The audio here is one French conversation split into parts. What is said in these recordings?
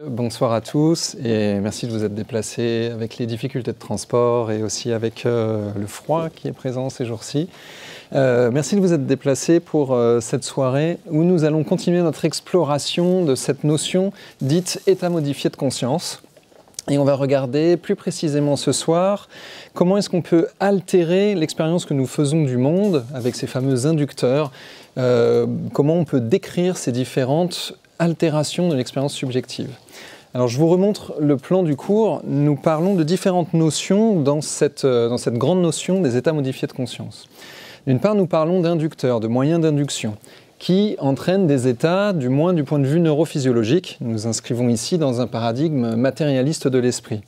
Bonsoir à tous et merci de vous être déplacés avec les difficultés de transport et aussi avec le froid qui est présent ces jours-ci. Merci de vous être déplacés pour cette soirée où nous allons continuer notre exploration de cette notion dite état modifié de conscience. Et on va regarder plus précisément ce soir comment est-ce qu'on peut altérer l'expérience que nous faisons du monde avec ces fameux inducteurs, comment on peut décrire ces différentes altération de l'expérience subjective. Alors je vous remontre le plan du cours. Nous parlons de différentes notions dans cette grande notion des états modifiés de conscience. D'une part, nous parlons d'inducteurs, de moyens d'induction, qui entraînent des états, du moins du point de vue neurophysiologique. Nous nous inscrivons ici dans un paradigme matérialiste de l'esprit.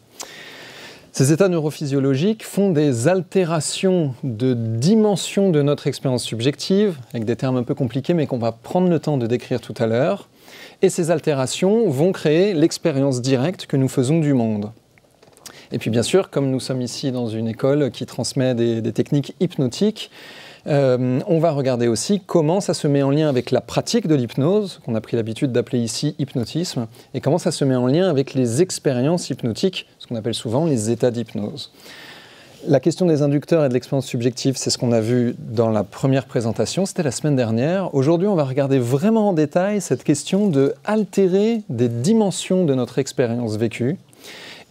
Ces états neurophysiologiques font des altérations de dimension de notre expérience subjective, avec des termes un peu compliqués mais qu'on va prendre le temps de décrire tout à l'heure. Et ces altérations vont créer l'expérience directe que nous faisons du monde. Et puis bien sûr, comme nous sommes ici dans une école qui transmet des techniques hypnotiques, on va regarder aussi comment ça se met en lien avec la pratique de l'hypnose, qu'on a pris l'habitude d'appeler ici hypnotisme, et comment ça se met en lien avec les expériences hypnotiques, ce qu'on appelle souvent les états d'hypnose. La question des inducteurs et de l'expérience subjective, c'est ce qu'on a vu dans la première présentation, c'était la semaine dernière. Aujourd'hui, on va regarder vraiment en détail cette question de altérer des dimensions de notre expérience vécue.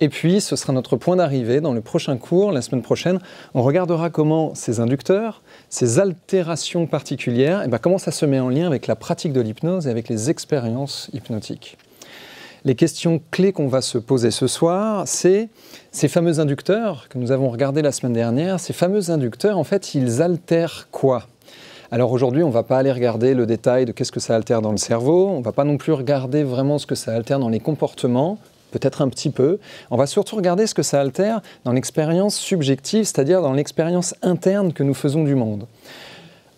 Et puis, ce sera notre point d'arrivée dans le prochain cours, la semaine prochaine. On regardera comment ces inducteurs, ces altérations particulières, comment ça se met en lien avec la pratique de l'hypnose et avec les expériences hypnotiques. Les questions clés qu'on va se poser ce soir, c'est ces fameux inducteurs que nous avons regardés la semaine dernière. Ces fameux inducteurs, en fait, ils altèrent quoi? Alors aujourd'hui, on ne va pas aller regarder le détail de qu'est-ce que ça altère dans le cerveau. On ne va pas non plus regarder vraiment ce que ça altère dans les comportements, peut-être un petit peu. On va surtout regarder ce que ça altère dans l'expérience subjective, c'est-à-dire dans l'expérience interne que nous faisons du monde.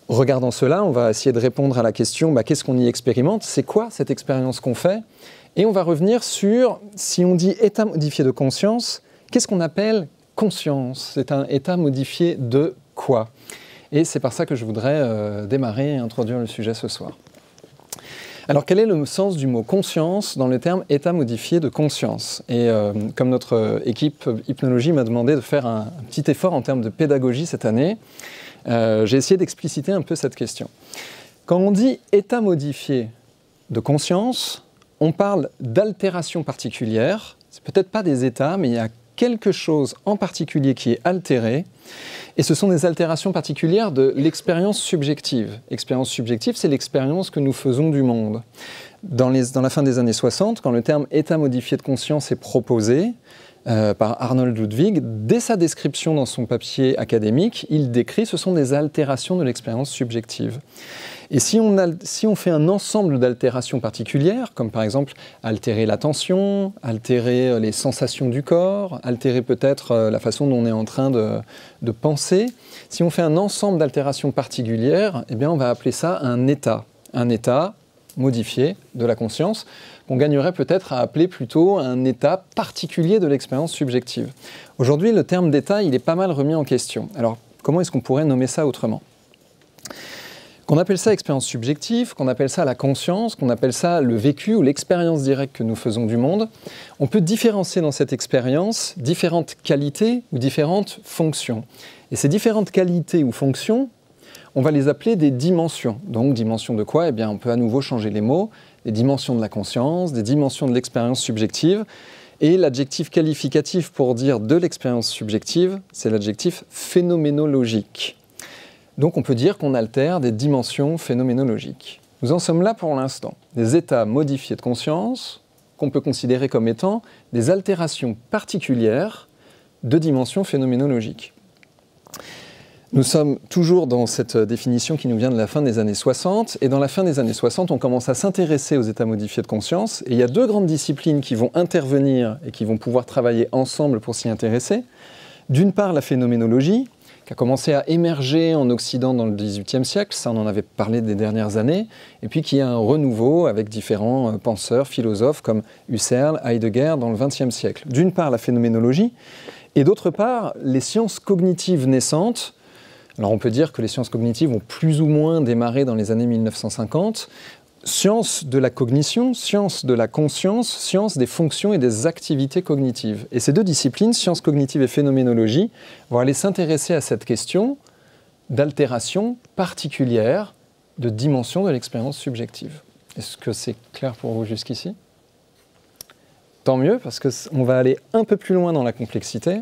Regardant cela, on va essayer de répondre à la question qu'est-ce qu'on y expérimente? C'est quoi cette expérience qu'on fait? Et on va revenir sur, si on dit état modifié de conscience, qu'est-ce qu'on appelle conscience? C'est un état modifié de quoi? Et c'est par ça que je voudrais démarrer et introduire le sujet ce soir. Alors quel est le sens du mot conscience dans le terme état modifié de conscience? Et comme notre équipe hypnologie m'a demandé de faire un petit effort en termes de pédagogie cette année, j'ai essayé d'expliciter un peu cette question. Quand on dit état modifié de conscience, on parle d'altération particulière. C'est peut-être pas des états, mais il y a quelque chose en particulier qui est altéré. Et ce sont des altérations particulières de l'expérience subjective. L'expérience subjective, c'est l'expérience que nous faisons du monde. Dans la fin des années 60, quand le terme état modifié de conscience est proposé par Arnold Ludwig, dès sa description dans son papier académique, il décrit ce sont des altérations de l'expérience subjective. Et si on fait un ensemble d'altérations particulières, comme par exemple altérer l'attention, altérer les sensations du corps, altérer peut-être la façon dont on est en train de penser, si on fait un ensemble d'altérations particulières, on va appeler ça un état modifié de la conscience, qu'on gagnerait peut-être à appeler plutôt un état particulier de l'expérience subjective. Aujourd'hui, le terme d'état, il est pas mal remis en question. Alors, comment est-ce qu'on pourrait nommer ça autrement ? Qu'on appelle ça expérience subjective, qu'on appelle ça la conscience, qu'on appelle ça le vécu ou l'expérience directe que nous faisons du monde, on peut différencier dans cette expérience différentes qualités ou différentes fonctions. Et ces différentes qualités ou fonctions, on va les appeler des dimensions. Donc, dimensions de quoi? On peut à nouveau changer les mots. Des dimensions de la conscience, des dimensions de l'expérience subjective. Et l'adjectif qualificatif pour dire de l'expérience subjective, c'est l'adjectif phénoménologique. Donc on peut dire qu'on altère des dimensions phénoménologiques. Nous en sommes là pour l'instant. Des états modifiés de conscience qu'on peut considérer comme étant des altérations particulières de dimensions phénoménologiques. Nous sommes toujours dans cette définition qui nous vient de la fin des années 60, et dans la fin des années 60, on commence à s'intéresser aux états modifiés de conscience, et il y a deux grandes disciplines qui vont intervenir et qui vont pouvoir travailler ensemble pour s'y intéresser. D'une part, la phénoménologie, qui a commencé à émerger en Occident dans le XVIIIe siècle, ça on en avait parlé des dernières années, et puis qui a un renouveau avec différents penseurs, philosophes comme Husserl, Heidegger dans le XXe siècle. D'une part, la phénoménologie, et d'autre part, les sciences cognitives naissantes. Alors on peut dire que les sciences cognitives ont plus ou moins démarré dans les années 1950, science de la cognition, science de la conscience, science des fonctions et des activités cognitives. Et ces deux disciplines, sciences cognitives et phénoménologie, vont aller s'intéresser à cette question d'altération particulière de dimension de l'expérience subjective. Est-ce que c'est clair pour vous jusqu'ici? Tant mieux, parce qu'on va aller un peu plus loin dans la complexité.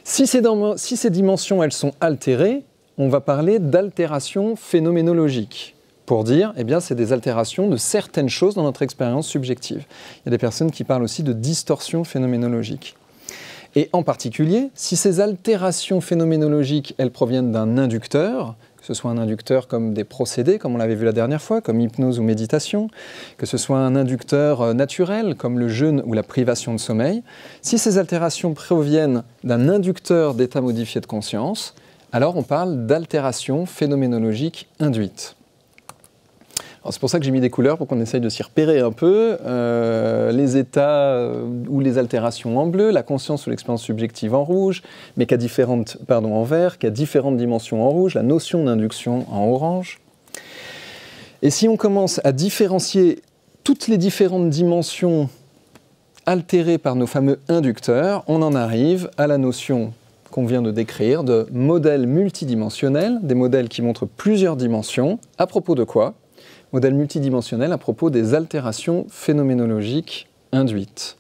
Si ces dimensions elles sont altérées, on va parler d'altération phénoménologique. Pour dire, eh bien, c'est des altérations de certaines choses dans notre expérience subjective. Il y a des personnes qui parlent aussi de distorsion phénoménologique. Et en particulier, si ces altérations phénoménologiques, elles proviennent d'un inducteur, que ce soit un inducteur comme des procédés, comme on l'avait vu la dernière fois, comme hypnose ou méditation, que ce soit un inducteur naturel, comme le jeûne ou la privation de sommeil, si ces altérations proviennent d'un inducteur d'état modifié de conscience, alors on parle d'altération phénoménologique induite. C'est pour ça que j'ai mis des couleurs pour qu'on essaye de s'y repérer un peu. Les états ou les altérations en bleu, la conscience ou l'expérience subjective en rouge, mais en vert, qui a différentes dimensions en rouge, la notion d'induction en orange. Et si on commence à différencier toutes les différentes dimensions altérées par nos fameux inducteurs, on en arrive à la notion qu'on vient de décrire de modèles multidimensionnels, des modèles qui montrent plusieurs dimensions. À propos de quoi ? Modèle multidimensionnel à propos des altérations phénoménologiques induites.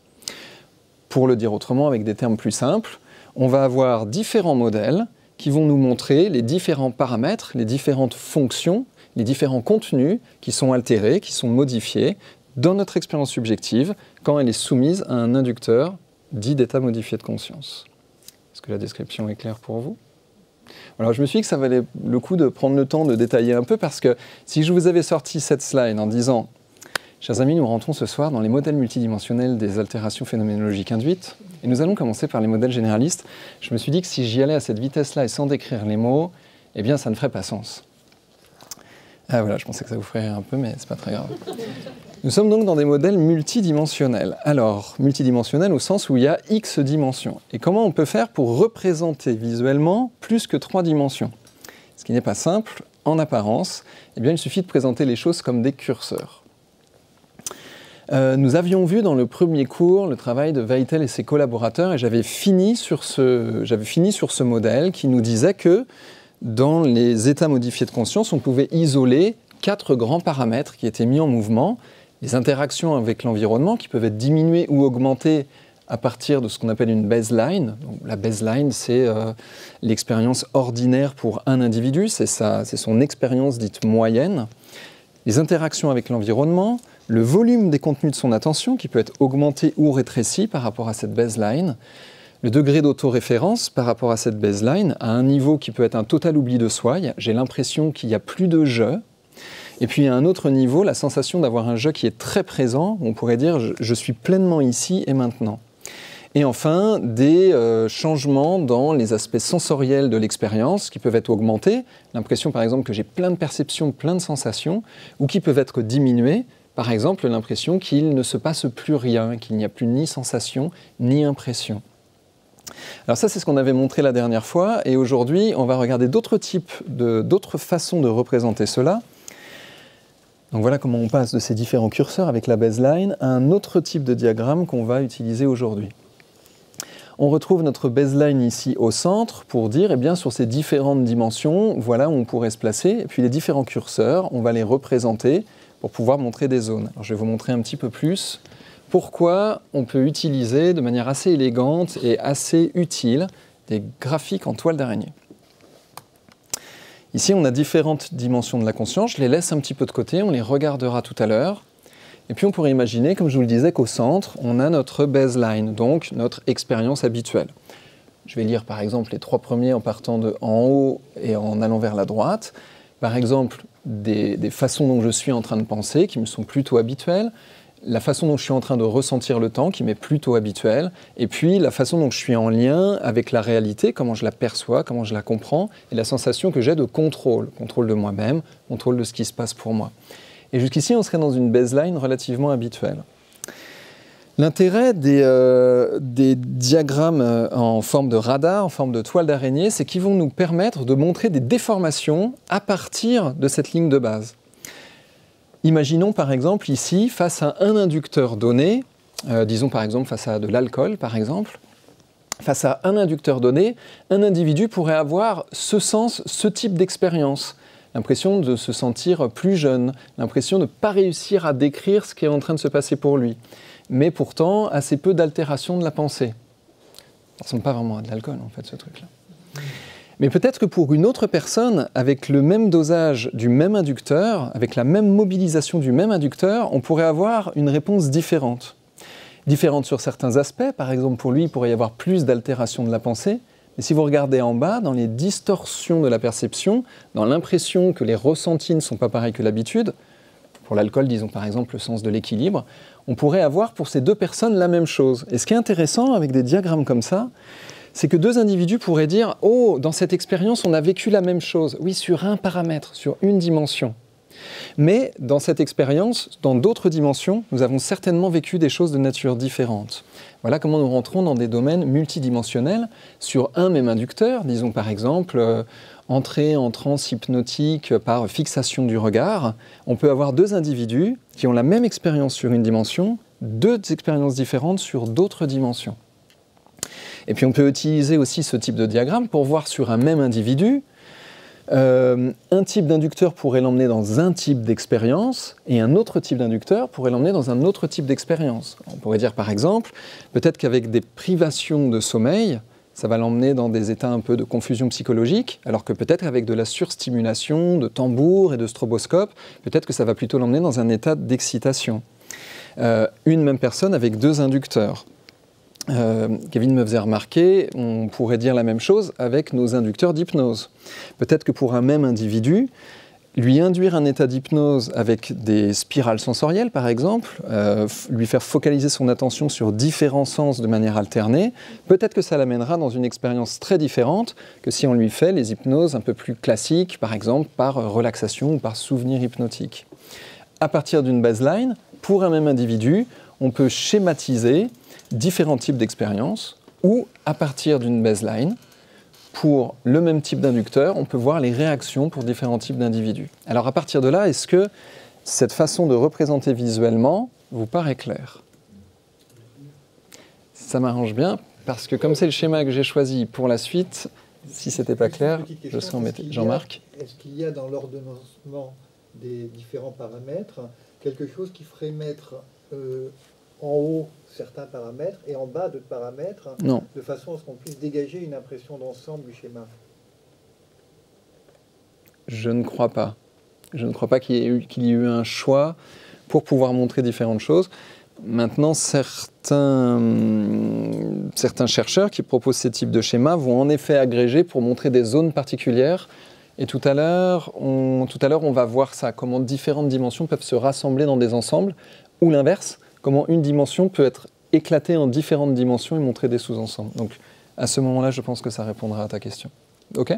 Pour le dire autrement, avec des termes plus simples, on va avoir différents modèles qui vont nous montrer les différents paramètres, les différentes fonctions, les différents contenus qui sont altérés, qui sont modifiés dans notre expérience subjective quand elle est soumise à un inducteur dit d'état modifié de conscience. Est-ce que la description est claire pour vous ? Alors je me suis dit que ça valait le coup de prendre le temps de détailler un peu parce que si je vous avais sorti cette slide en disant « Chers amis, nous rentrons ce soir dans les modèles multidimensionnels des altérations phénoménologiques induites et nous allons commencer par les modèles généralistes », je me suis dit que si j'y allais à cette vitesse-là et sans décrire les mots, eh bien ça ne ferait pas sens. Ah voilà, je pensais que ça vous ferait rire un peu, mais c'est pas très grave. Nous sommes donc dans des modèles multidimensionnels. Alors, multidimensionnels au sens où il y a X dimensions. Et comment on peut faire pour représenter visuellement plus que 3 dimensions? Ce qui n'est pas simple, en apparence, eh bien, il suffit de présenter les choses comme des curseurs. Nous avions vu dans le premier cours le travail de Weitel et ses collaborateurs, et j'avais fini sur ce modèle qui nous disait que dans les états modifiés de conscience, on pouvait isoler 4 grands paramètres qui étaient mis en mouvement. Les interactions avec l'environnement qui peuvent être diminuées ou augmentées à partir de ce qu'on appelle une baseline. Donc, la baseline, c'est l'expérience ordinaire pour un individu, c'est son expérience dite moyenne. Les interactions avec l'environnement, le volume des contenus de son attention qui peut être augmenté ou rétréci par rapport à cette baseline, le degré d'autoréférence par rapport à cette baseline à un niveau qui peut être un total oubli de soi, j'ai l'impression qu'il n'y a plus de je. Et puis à un autre niveau, la sensation d'avoir un je qui est très présent, on pourrait dire je suis pleinement ici et maintenant. Et enfin, des changements dans les aspects sensoriels de l'expérience qui peuvent être augmentés, l'impression par exemple que j'ai plein de perceptions, plein de sensations, ou qui peuvent être diminués, par exemple l'impression qu'il ne se passe plus rien, qu'il n'y a plus ni sensation ni impression. Alors ça, c'est ce qu'on avait montré la dernière fois, et aujourd'hui, on va regarder d'autres façons de représenter cela. Donc voilà comment on passe de ces différents curseurs avec la baseline à un autre type de diagramme qu'on va utiliser aujourd'hui. On retrouve notre baseline ici au centre pour dire, eh bien, sur ces différentes dimensions, voilà où on pourrait se placer. Et puis les différents curseurs, on va les représenter pour pouvoir montrer des zones. Alors je vais vous montrer un petit peu plus pourquoi on peut utiliser de manière assez élégante et assez utile des graphiques en toile d'araignée. Ici, on a différentes dimensions de la conscience. Je les laisse un petit peu de côté, on les regardera tout à l'heure. Et puis on pourrait imaginer, comme je vous le disais, qu'au centre, on a notre baseline, donc notre expérience habituelle. Je vais lire par exemple les 3 premiers en partant de en haut et en allant vers la droite. Par exemple, des façons dont je suis en train de penser, qui me sont plutôt habituelles. La façon dont je suis en train de ressentir le temps, qui m'est plutôt habituelle, et puis la façon dont je suis en lien avec la réalité, comment je la perçois, comment je la comprends, et la sensation que j'ai de contrôle de moi-même, contrôle de ce qui se passe pour moi. Et jusqu'ici, on serait dans une baseline relativement habituelle. L'intérêt des diagrammes en forme de radar, en forme de toile d'araignée, c'est qu'ils vont nous permettre de montrer des déformations à partir de cette ligne de base. Imaginons par exemple ici, face à un inducteur donné, disons par exemple face à de l'alcool par exemple, face à un inducteur donné, un individu pourrait avoir ce sens, ce type d'expérience. L'impression de se sentir plus jeune, l'impression de ne pas réussir à décrire ce qui est en train de se passer pour lui. Mais pourtant, assez peu d'altération de la pensée. Ça ne ressemble pas vraiment à de l'alcool en fait ce truc-là. Mais peut-être que pour une autre personne, avec le même dosage du même inducteur, avec la même mobilisation du même inducteur, on pourrait avoir une réponse différente. Différente sur certains aspects, par exemple pour lui, il pourrait y avoir plus d'altération de la pensée, mais si vous regardez en bas, dans les distorsions de la perception, dans l'impression que les ressentis ne sont pas pareils que l'habitude, pour l'alcool, disons par exemple le sens de l'équilibre, on pourrait avoir pour ces deux personnes la même chose. Et ce qui est intéressant avec des diagrammes comme ça, c'est que deux individus pourraient dire « Oh, dans cette expérience, on a vécu la même chose. » Oui, sur un paramètre, sur une dimension. Mais dans cette expérience, dans d'autres dimensions, nous avons certainement vécu des choses de nature différente. Voilà comment nous rentrons dans des domaines multidimensionnels sur un même inducteur, disons par exemple entrer en transe hypnotique par fixation du regard. On peut avoir deux individus qui ont la même expérience sur une dimension, deux expériences différentes sur d'autres dimensions. Et puis on peut utiliser aussi ce type de diagramme pour voir sur un même individu, un type d'inducteur pourrait l'emmener dans un type d'expérience et un autre type d'inducteur pourrait l'emmener dans un autre type d'expérience. On pourrait dire par exemple, peut-être qu'avec des privations de sommeil, ça va l'emmener dans des états un peu de confusion psychologique, alors que peut-être avec de la surstimulation, de tambour et de stroboscope, peut-être que ça va plutôt l'emmener dans un état d'excitation. Une même personne avec deux inducteurs. Kevin me faisait remarquer, on pourrait dire la même chose avec nos inducteurs d'hypnose. Peut-être que pour un même individu, lui induire un état d'hypnose avec des spirales sensorielles, par exemple, lui faire focaliser son attention sur différents sens de manière alternée, peut-être que ça l'amènera dans une expérience très différente que si on lui fait les hypnoses un peu plus classiques, par exemple par relaxation ou par souvenir hypnotique. À partir d'une baseline, pour un même individu, on peut schématiser différents types d'expériences ou, à partir d'une baseline, pour le même type d'inducteur, on peut voir les réactions pour différents types d'individus. Alors à partir de là, est-ce que cette façon de représenter visuellement vous paraît claire? Ça m'arrange bien, parce que comme c'est le schéma que j'ai choisi pour la suite, si c'était pas clair, je serais embêté. Jean-Marc? Est-ce qu'il y a dans l'ordonnancement des différents paramètres quelque chose qui ferait mettre en haut certains paramètres et en bas d'autres paramètres, non, de façon à ce qu'on puisse dégager une impression d'ensemble du schéma? Je ne crois pas. Je ne crois pas qu'il y ait eu un choix pour pouvoir montrer différentes choses. Maintenant, certains chercheurs qui proposent ces types de schémas vont en effet agréger pour montrer des zones particulières. Et tout à l'heure, on va voir ça, comment différentes dimensions peuvent se rassembler dans des ensembles, ou l'inverse, comment une dimension peut être éclatée en différentes dimensions et montrer des sous-ensembles. Donc, à ce moment-là, je pense que ça répondra à ta question. OK ?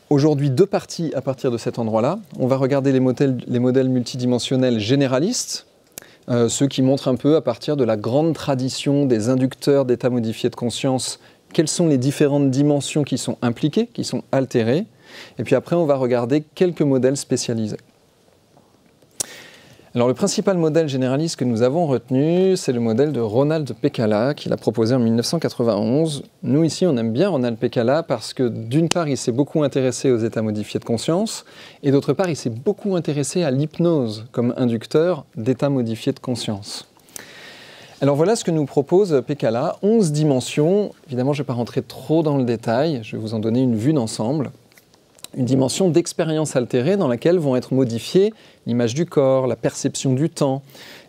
Aujourd'hui, deux parties à partir de cet endroit-là. On va regarder les modèles multidimensionnels généralistes, ceux qui montrent un peu, à partir de la grande tradition des inducteurs d'états modifiés de conscience, quelles sont les différentes dimensions qui sont impliquées, qui sont altérées. Et puis après, on va regarder quelques modèles spécialisés. Alors le principal modèle généraliste que nous avons retenu, c'est le modèle de Ronald Pekkala, qu'il a proposé en 1991. Nous ici, on aime bien Ronald Pekkala parce que d'une part, il s'est beaucoup intéressé aux états modifiés de conscience, et d'autre part, il s'est beaucoup intéressé à l'hypnose comme inducteur d'états modifiés de conscience. Alors voilà ce que nous propose Pekkala, 11 dimensions. Évidemment, je ne vais pas rentrer trop dans le détail, je vais vous en donner une vue d'ensemble. Une dimension d'expérience altérée dans laquelle vont être modifiées l'image du corps, la perception du temps,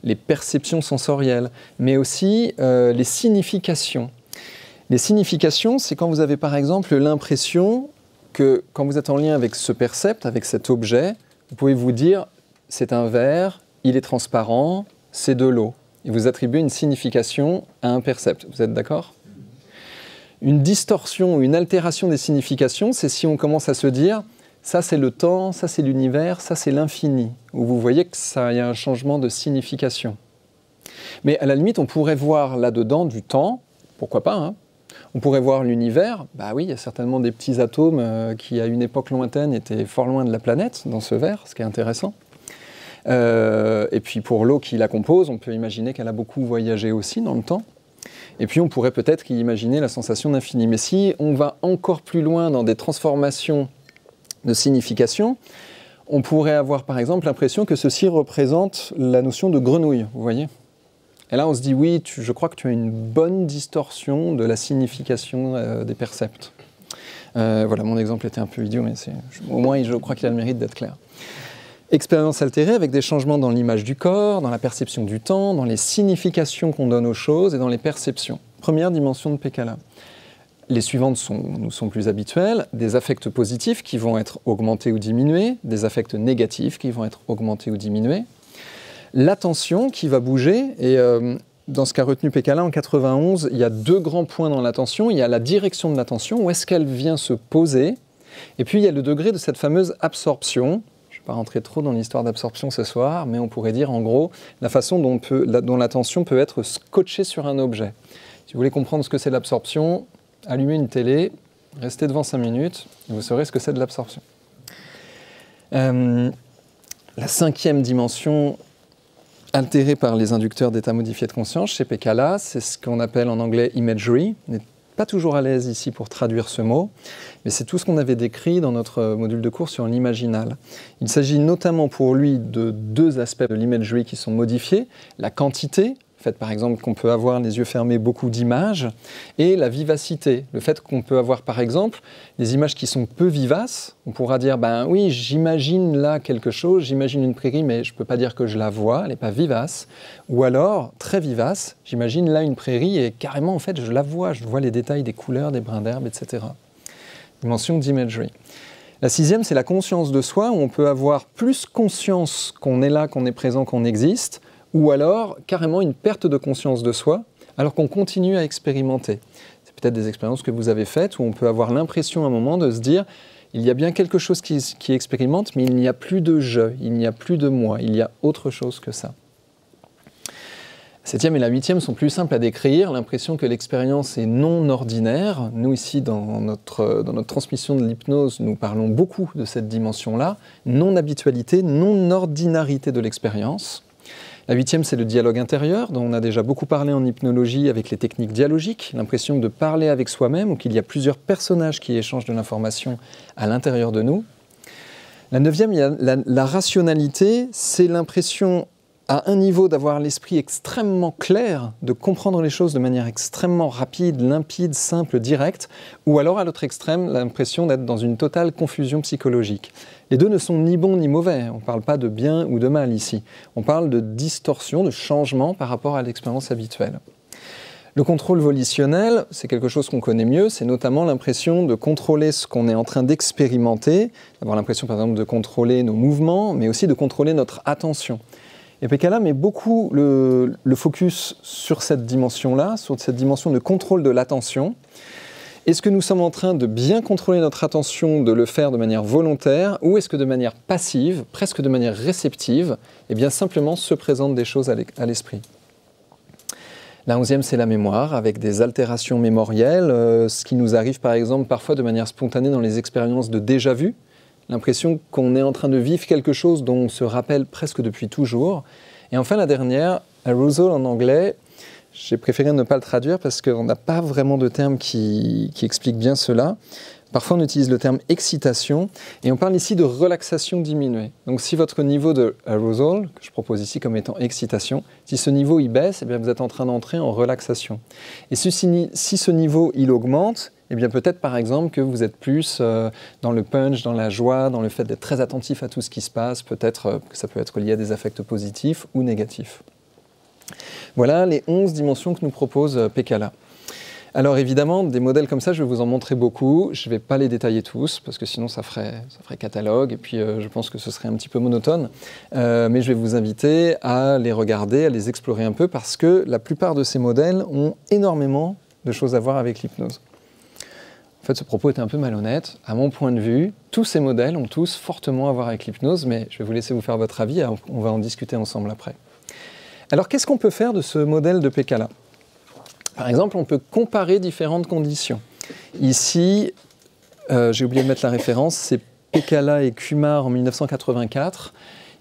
les perceptions sensorielles, mais aussi les significations. Les significations, c'est quand vous avez par exemple l'impression que quand vous êtes en lien avec ce percept, avec cet objet, vous pouvez vous dire « c'est un verre, il est transparent, c'est de l'eau ». Et vous attribuez une signification à un percept. Vous êtes d'accord ? Une distorsion ou une altération des significations, c'est si on commence à se dire « ça c'est le temps, ça c'est l'univers, ça c'est l'infini », où vous voyez qu'il y a un changement de signification. Mais à la limite, on pourrait voir là-dedans du temps, pourquoi pas, hein. On pourrait voir l'univers, bah oui, il y a certainement des petits atomes qui à une époque lointaine étaient fort loin de la planète, dans ce verre, ce qui est intéressant. Et puis pour l'eau qui la compose, on peut imaginer qu'elle a beaucoup voyagé aussi dans le temps. Et puis on pourrait peut-être y imaginer la sensation d'infini. Mais si on va encore plus loin dans des transformations de signification, on pourrait avoir par exemple l'impression que ceci représente la notion de grenouille, vous voyez ? Et là on se dit oui, je crois que tu as une bonne distorsion de la signification des percepts. Voilà, mon exemple était un peu idiot, mais au moins je crois qu'il a le mérite d'être clair. Expérience altérée avec des changements dans l'image du corps, dans la perception du temps, dans les significations qu'on donne aux choses et dans les perceptions. Première dimension de Pékala. Les suivantes nous sont plus habituelles, des affects positifs qui vont être augmentés ou diminués, des affects négatifs qui vont être augmentés ou diminués, l'attention qui va bouger, et dans ce qu'a retenu Pékala en 91, il y a deux grands points dans l'attention. Il y a la direction de l'attention, où est-ce qu'elle vient se poser, et puis il y a le degré de cette fameuse absorption. Je ne vais pas rentrer trop dans l'histoire d'absorption ce soir, mais on pourrait dire en gros la façon dont l'attention peut être scotchée sur un objet. Si vous voulez comprendre ce que c'est l'absorption, allumez une télé, restez devant 5 minutes, et vous saurez ce que c'est de l'absorption. La cinquième dimension altérée par les inducteurs d'état modifié de conscience chez Pékala, c'est ce qu'on appelle en anglais imagery. On n'est pas toujours à l'aise ici pour traduire ce mot, mais c'est tout ce qu'on avait décrit dans notre module de cours sur l'imaginal. Il s'agit notamment pour lui de deux aspects de l'imagery qui sont modifiés, la quantité, le fait par exemple qu'on peut avoir les yeux fermés beaucoup d'images, et la vivacité, le fait qu'on peut avoir par exemple des images qui sont peu vivaces. On pourra dire, ben oui, j'imagine là quelque chose, j'imagine une prairie, mais je ne peux pas dire que je la vois, elle n'est pas vivace. Ou alors, très vivace, j'imagine là une prairie et carrément en fait je la vois, je vois les détails des couleurs, des brins d'herbe, etc. Dimension d'imagery. La sixième, c'est la conscience de soi, où on peut avoir plus conscience qu'on est là, qu'on est présent, qu'on existe, ou alors carrément une perte de conscience de soi, alors qu'on continue à expérimenter. C'est peut-être des expériences que vous avez faites, où on peut avoir l'impression à un moment de se dire il y a bien quelque chose qui expérimente, mais il n'y a plus de je, il n'y a plus de moi, il y a autre chose que ça. La septième et la huitième sont plus simples à décrire, l'impression que l'expérience est non ordinaire. Nous ici, dans notre transmission de l'hypnose, nous parlons beaucoup de cette dimension-là, non-habitualité, non-ordinarité de l'expérience. La huitième, c'est le dialogue intérieur, dont on a déjà beaucoup parlé en hypnologie avec les techniques dialogiques, l'impression de parler avec soi-même, ou qu'il y a plusieurs personnages qui échangent de l'information à l'intérieur de nous. La neuvième, il y a la rationalité, c'est l'impression à un niveau d'avoir l'esprit extrêmement clair, de comprendre les choses de manière extrêmement rapide, limpide, simple, directe, ou alors à l'autre extrême, l'impression d'être dans une totale confusion psychologique. Les deux ne sont ni bons ni mauvais, on ne parle pas de bien ou de mal ici, on parle de distorsion, de changement par rapport à l'expérience habituelle. Le contrôle volitionnel, c'est quelque chose qu'on connaît mieux, c'est notamment l'impression de contrôler ce qu'on est en train d'expérimenter, d'avoir l'impression par exemple de contrôler nos mouvements, mais aussi de contrôler notre attention. Et Pékala met beaucoup le focus sur cette dimension-là, sur cette dimension de contrôle de l'attention. Est-ce que nous sommes en train de bien contrôler notre attention, de le faire de manière volontaire, ou est-ce que de manière passive, presque de manière réceptive, eh bien simplement se présentent des choses à l'esprit. La 11e, c'est la mémoire, avec des altérations mémorielles, ce qui nous arrive par exemple parfois de manière spontanée dans les expériences de déjà-vu, l'impression qu'on est en train de vivre quelque chose dont on se rappelle presque depuis toujours. Et enfin la dernière, arousal en anglais, j'ai préféré ne pas le traduire parce qu'on n'a pas vraiment de terme qui explique bien cela. Parfois on utilise le terme excitation et on parle ici de relaxation diminuée. Donc si votre niveau de arousal, que je propose ici comme étant excitation, si ce niveau il baisse, eh bien vous êtes en train d'entrer en relaxation. Et si ce niveau il augmente, eh bien peut-être par exemple que vous êtes plus dans le punch, dans la joie, dans le fait d'être très attentif à tout ce qui se passe, peut-être que ça peut être lié à des affects positifs ou négatifs. Voilà les 11 dimensions que nous propose Pékala. Alors évidemment, des modèles comme ça, je vais vous en montrer beaucoup. Je ne vais pas les détailler tous, parce que sinon ça ferait catalogue, et puis je pense que ce serait un petit peu monotone. Mais je vais vous inviter à les regarder, à les explorer un peu, parce que la plupart de ces modèles ont énormément de choses à voir avec l'hypnose. En fait, ce propos est un peu malhonnête. À mon point de vue, tous ces modèles ont tous fortement à voir avec l'hypnose, mais je vais vous laisser vous faire votre avis, et on va en discuter ensemble après. Alors, qu'est-ce qu'on peut faire de ce modèle de Pékala ? Par exemple, on peut comparer différentes conditions. Ici, j'ai oublié de mettre la référence, c'est Pékala et Kumar en 1984.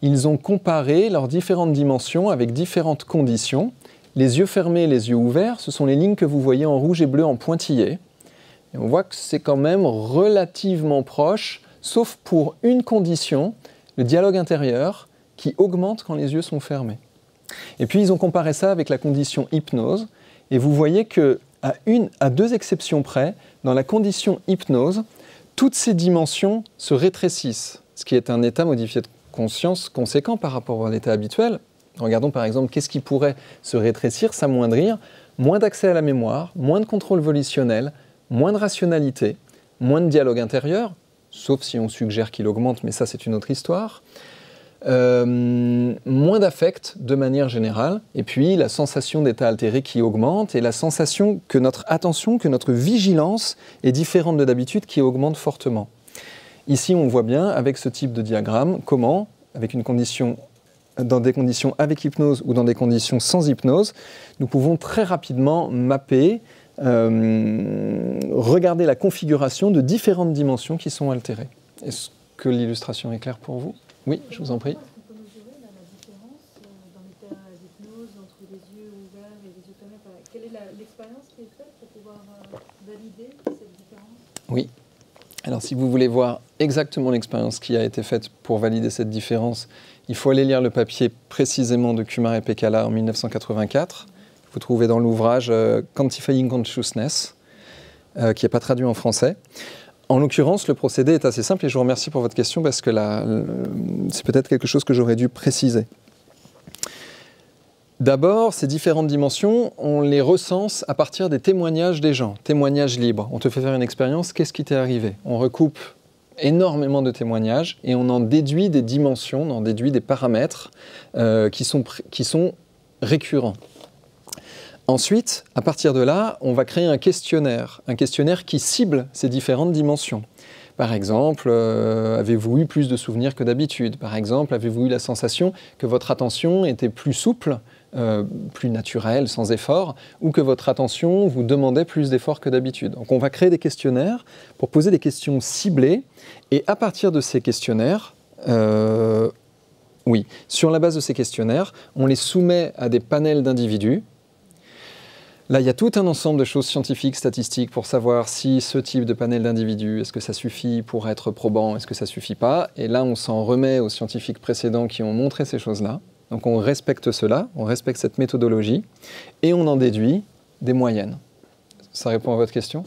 ils ont comparé leurs différentes dimensions avec différentes conditions. Les yeux fermés, les yeux ouverts, ce sont les lignes que vous voyez en rouge et bleu en pointillés. Et on voit que c'est quand même relativement proche, sauf pour une condition, le dialogue intérieur, qui augmente quand les yeux sont fermés. Et puis ils ont comparé ça avec la condition hypnose, et vous voyez qu'à deux exceptions près, dans la condition hypnose, toutes ces dimensions se rétrécissent, ce qui est un état modifié de conscience conséquent par rapport à l'état habituel. Regardons par exemple qu'est-ce qui pourrait se rétrécir, s'amoindrir, moins d'accès à la mémoire, moins de contrôle volitionnel, moins de rationalité, moins de dialogue intérieur, sauf si on suggère qu'il augmente, mais ça c'est une autre histoire, moins d'affect de manière générale, et puis la sensation d'état altéré qui augmente, et la sensation que notre attention, que notre vigilance est différente de d'habitude, qui augmente fortement. Ici on voit bien avec ce type de diagramme comment, avec une condition, dans des conditions avec hypnose ou dans des conditions sans hypnose, nous pouvons très rapidement mapper, regarder la configuration de différentes dimensions qui sont altérées. Est-ce que l'illustration est claire pour vous? Oui, je vous en prie. Est-ce qu'on peut mesurer la différence dans l'état d'hypnose entre les yeux ouverts et les yeux fermés? Quelle est l'expérience qui est faite pour pouvoir valider cette différence? Oui. Alors si vous voulez voir exactement l'expérience qui a été faite pour valider cette différence, il faut aller lire le papier précisément de Kumar et Pekala en 1984. Vous trouvez dans l'ouvrage Quantifying Consciousness, qui n'est pas traduit en français. En l'occurrence, le procédé est assez simple et je vous remercie pour votre question parce que c'est peut-être quelque chose que j'aurais dû préciser. D'abord, ces différentes dimensions, on les recense à partir des témoignages des gens, témoignages libres. On te fait faire une expérience, qu'est-ce qui t'est arrivé? On recoupe énormément de témoignages et on en déduit des dimensions, on en déduit des paramètres qui sont récurrents. Ensuite, à partir de là, on va créer un questionnaire qui cible ces différentes dimensions. Par exemple, avez-vous eu plus de souvenirs que d'habitude? Par exemple, avez-vous eu la sensation que votre attention était plus souple, plus naturelle, sans effort, ou que votre attention vous demandait plus d'efforts que d'habitude? Donc on va créer des questionnaires pour poser des questions ciblées, et à partir de ces questionnaires, sur la base de ces questionnaires, on les soumet à des panels d'individus. Là, il y a tout un ensemble de choses scientifiques, statistiques, pour savoir si ce type de panel d'individus, est-ce que ça suffit pour être probant, est-ce que ça suffit pas. Et là, on s'en remet aux scientifiques précédents qui ont montré ces choses-là. Donc on respecte cela, on respecte cette méthodologie, et on en déduit des moyennes. Ça répond à votre question?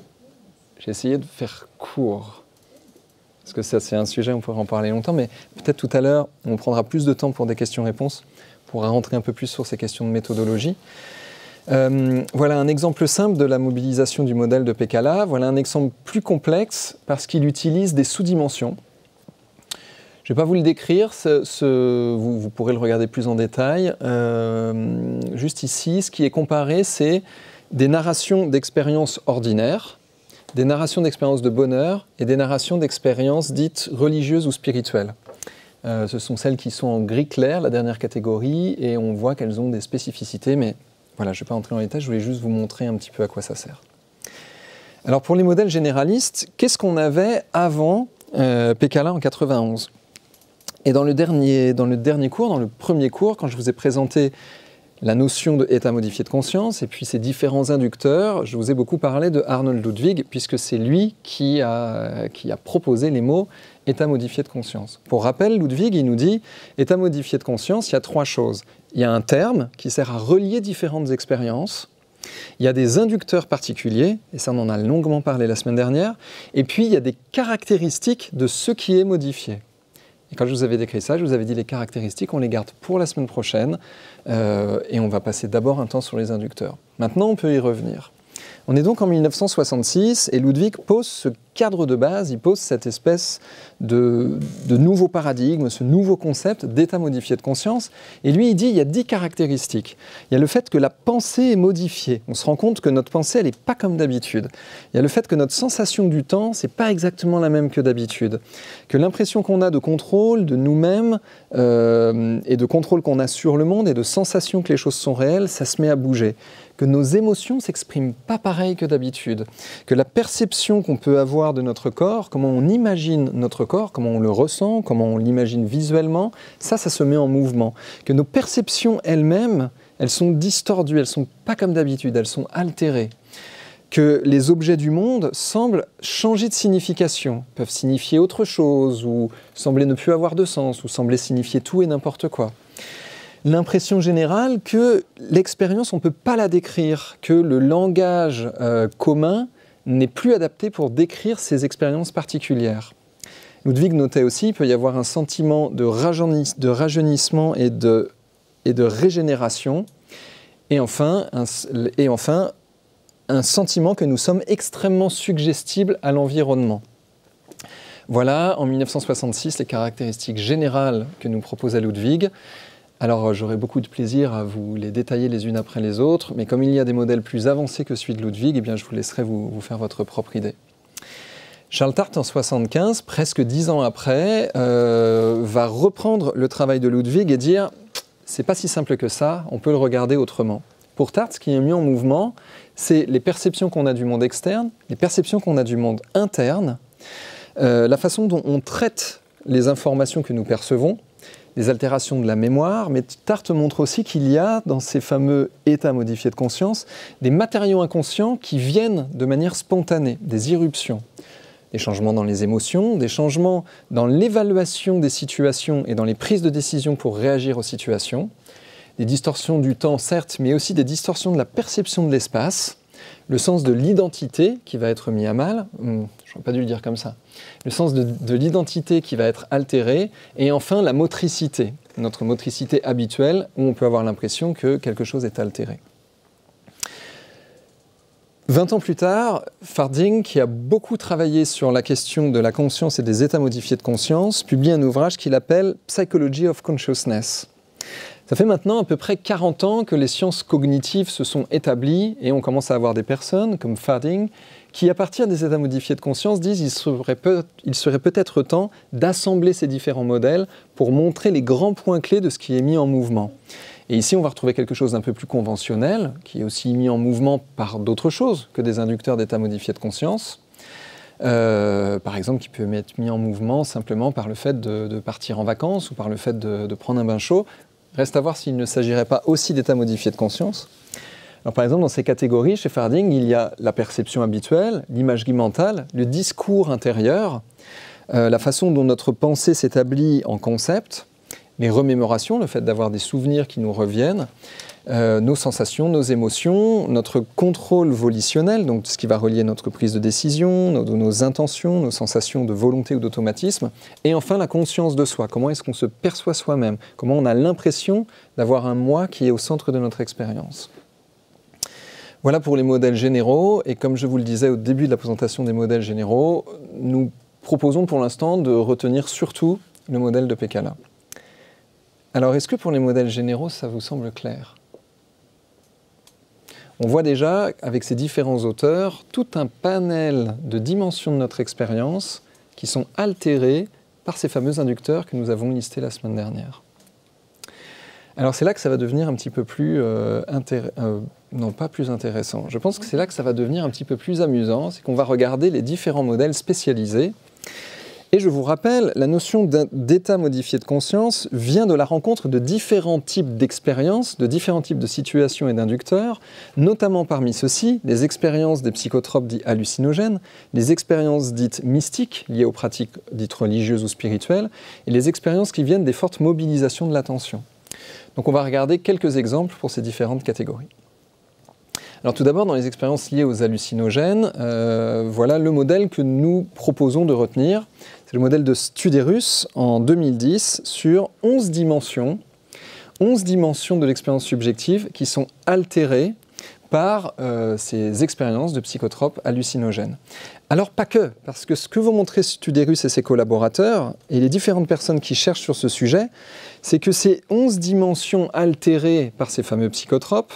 J'ai essayé de faire court, parce que ça c'est un sujet, on pourrait en parler longtemps, mais peut-être tout à l'heure, on prendra plus de temps pour des questions-réponses, on pourra rentrer un peu plus sur ces questions de méthodologie. Voilà un exemple simple de la mobilisation du modèle de Pekala. Voilà un exemple plus complexe parce qu'il utilise des sous-dimensions. Je ne vais pas vous le décrire, vous pourrez le regarder plus en détail. Juste ici, ce qui est comparé, c'est des narrations d'expériences ordinaires, des narrations d'expériences de bonheur et des narrations d'expériences dites religieuses ou spirituelles. Ce sont celles qui sont en gris clair, la dernière catégorie, et on voit qu'elles ont des spécificités, mais voilà, je ne vais pas entrer dans les détails, je voulais juste vous montrer un petit peu à quoi ça sert. Alors pour les modèles généralistes, qu'est-ce qu'on avait avant Pekala en 91? Et dans le dernier cours, dans le premier cours, quand je vous ai présenté la notion d'état modifié de conscience et puis ses différents inducteurs, je vous ai beaucoup parlé de Arnold Ludwig, puisque c'est lui qui a proposé les mots état modifié de conscience. Pour rappel, Ludwig, il nous dit état modifié de conscience, il y a trois choses. Il y a un terme qui sert à relier différentes expériences. Il y a des inducteurs particuliers, et ça on en a longuement parlé la semaine dernière. Et puis il y a des caractéristiques de ce qui est modifié. Et quand je vous avais décrit ça, je vous avais dit les caractéristiques, on les garde pour la semaine prochaine. Et on va passer d'abord un temps sur les inducteurs. Maintenant, on peut y revenir. On est donc en 1966 et Ludwig pose ce cadre de base, il pose cette espèce de nouveau paradigme, ce nouveau concept d'état modifié de conscience. Et lui, il dit il y a 10 caractéristiques. Il y a le fait que la pensée est modifiée. On se rend compte que notre pensée, elle n'est pas comme d'habitude. Il y a le fait que notre sensation du temps, c'est pas exactement la même que d'habitude. Que l'impression qu'on a de contrôle de nous-mêmes et de contrôle qu'on a sur le monde et de sensation que les choses sont réelles, ça se met à bouger. Que nos émotions ne s'expriment pas pareil que d'habitude. Que la perception qu'on peut avoir mémoire de notre corps, comment on imagine notre corps, comment on le ressent, comment on l'imagine visuellement, ça se met en mouvement. Que nos perceptions elles-mêmes, elles sont distordues, elles ne sont pas comme d'habitude, elles sont altérées. Que les objets du monde semblent changer de signification, peuvent signifier autre chose, ou sembler ne plus avoir de sens, ou sembler signifier tout et n'importe quoi. L'impression générale que l'expérience, on ne peut pas la décrire, que le langage commun n'est plus adapté pour décrire ces expériences particulières. Ludwig notait aussi qu'il peut y avoir un sentiment de rajeunissement et de régénération, et enfin un sentiment que nous sommes extrêmement suggestibles à l'environnement. Voilà, en 1966, les caractéristiques générales que nous proposait Ludwig. Alors, j'aurai beaucoup de plaisir à vous les détailler les unes après les autres, mais comme il y a des modèles plus avancés que celui de Ludwig, eh bien, je vous laisserai vous faire votre propre idée. Charles Tart, en 1975, presque 10 ans après, va reprendre le travail de Ludwig et dire « c'est pas si simple que ça, on peut le regarder autrement ». Pour Tart, ce qui est mis en mouvement, c'est les perceptions qu'on a du monde externe, les perceptions qu'on a du monde interne, la façon dont on traite les informations que nous percevons, les altérations de la mémoire, mais Tart montre aussi qu'il y a, dans ces fameux états modifiés de conscience, des matériaux inconscients qui viennent de manière spontanée, des irruptions. Des changements dans les émotions, des changements dans l'évaluation des situations et dans les prises de décision pour réagir aux situations, des distorsions du temps, certes, mais aussi des distorsions de la perception de l'espace, le sens de l'identité qui va être mis à mal, je n'aurais pas dû le dire comme ça, le sens de l'identité qui va être altéré, et enfin la motricité, notre motricité habituelle, où on peut avoir l'impression que quelque chose est altéré. 20 ans plus tard, Farding, qui a beaucoup travaillé sur la question de la conscience et des états modifiés de conscience, publie un ouvrage qu'il appelle « Psychology of Consciousness ». Ça fait maintenant à peu près 40 ans que les sciences cognitives se sont établies et on commence à avoir des personnes, comme Farding, qui, à partir des états modifiés de conscience, disent qu'il serait peut-être temps d'assembler ces différents modèles pour montrer les grands points clés de ce qui est mis en mouvement. Et ici, on va retrouver quelque chose d'un peu plus conventionnel, qui est aussi mis en mouvement par d'autres choses que des inducteurs d'états modifiés de conscience. Par exemple, qui peut être mis en mouvement simplement par le fait de partir en vacances ou par le fait de prendre un bain chaud. Reste à voir s'il ne s'agirait pas aussi d'états modifiés de conscience. Alors, par exemple, dans ces catégories, chez Farding, il y a la perception habituelle, l'imagerie mentale, le discours intérieur, la façon dont notre pensée s'établit en concept, les remémorations, le fait d'avoir des souvenirs qui nous reviennent, nos sensations, nos émotions, notre contrôle volitionnel, donc ce qui va relier notre prise de décision, nos intentions, nos sensations de volonté ou d'automatisme, et enfin la conscience de soi, comment est-ce qu'on se perçoit soi-même, comment on a l'impression d'avoir un moi qui est au centre de notre expérience. Voilà pour les modèles généraux, et comme je vous le disais au début de la présentation des modèles généraux, nous proposons pour l'instant de retenir surtout le modèle de Pekkala. Alors, est-ce que pour les modèles généraux, ça vous semble clair ? On voit déjà, avec ces différents auteurs, tout un panel de dimensions de notre expérience qui sont altérées par ces fameux inducteurs que nous avons listés la semaine dernière. Alors, c'est là que ça va devenir un petit peu plus non, pas plus intéressant. Je pense que c'est là que ça va devenir un petit peu plus amusant, c'est qu'on va regarder les différents modèles spécialisés. Et je vous rappelle, la notion d'état modifié de conscience vient de la rencontre de différents types d'expériences, de différents types de situations et d'inducteurs, notamment parmi ceux-ci, les expériences des psychotropes dits hallucinogènes, les expériences dites mystiques, liées aux pratiques dites religieuses ou spirituelles, et les expériences qui viennent des fortes mobilisations de l'attention. Donc on va regarder quelques exemples pour ces différentes catégories. Alors tout d'abord, dans les expériences liées aux hallucinogènes, voilà le modèle que nous proposons de retenir. C'est le modèle de Studerus en 2010 sur 11 dimensions de l'expérience subjective qui sont altérées par ces expériences de psychotropes hallucinogènes. Alors pas que, parce que ce que vont montrer Studerus et ses collaborateurs, et les différentes personnes qui cherchent sur ce sujet, c'est que ces 11 dimensions altérées par ces fameux psychotropes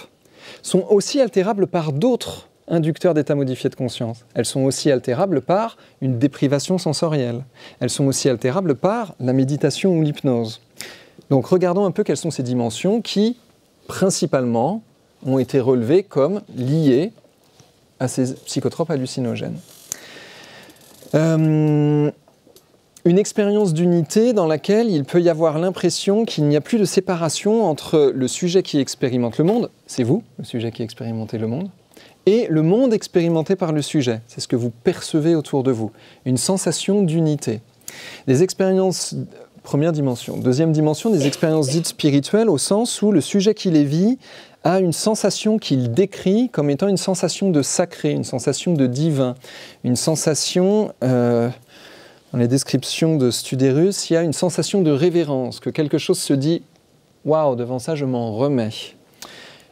sont aussi altérables par d'autres inducteurs d'état modifiés de conscience. Elles sont aussi altérables par une déprivation sensorielle. Elles sont aussi altérables par la méditation ou l'hypnose. Donc regardons un peu quelles sont ces dimensions qui, principalement, ont été relevées comme liées à ces psychotropes hallucinogènes. Une expérience d'unité dans laquelle il peut y avoir l'impression qu'il n'y a plus de séparation entre le sujet qui expérimente le monde, c'est vous, le sujet qui expérimentez le monde, et le monde expérimenté par le sujet. C'est ce que vous percevez autour de vous. Une sensation d'unité. Des expériences, première dimension. Deuxième dimension, des expériences dites spirituelles au sens où le sujet qui les vit a une sensation qu'il décrit comme étant une sensation de sacré, une sensation de divin, une sensation... Dans les descriptions de Studérus, il y a une sensation de révérence, que quelque chose se dit « Waouh, devant ça, je m'en remets ».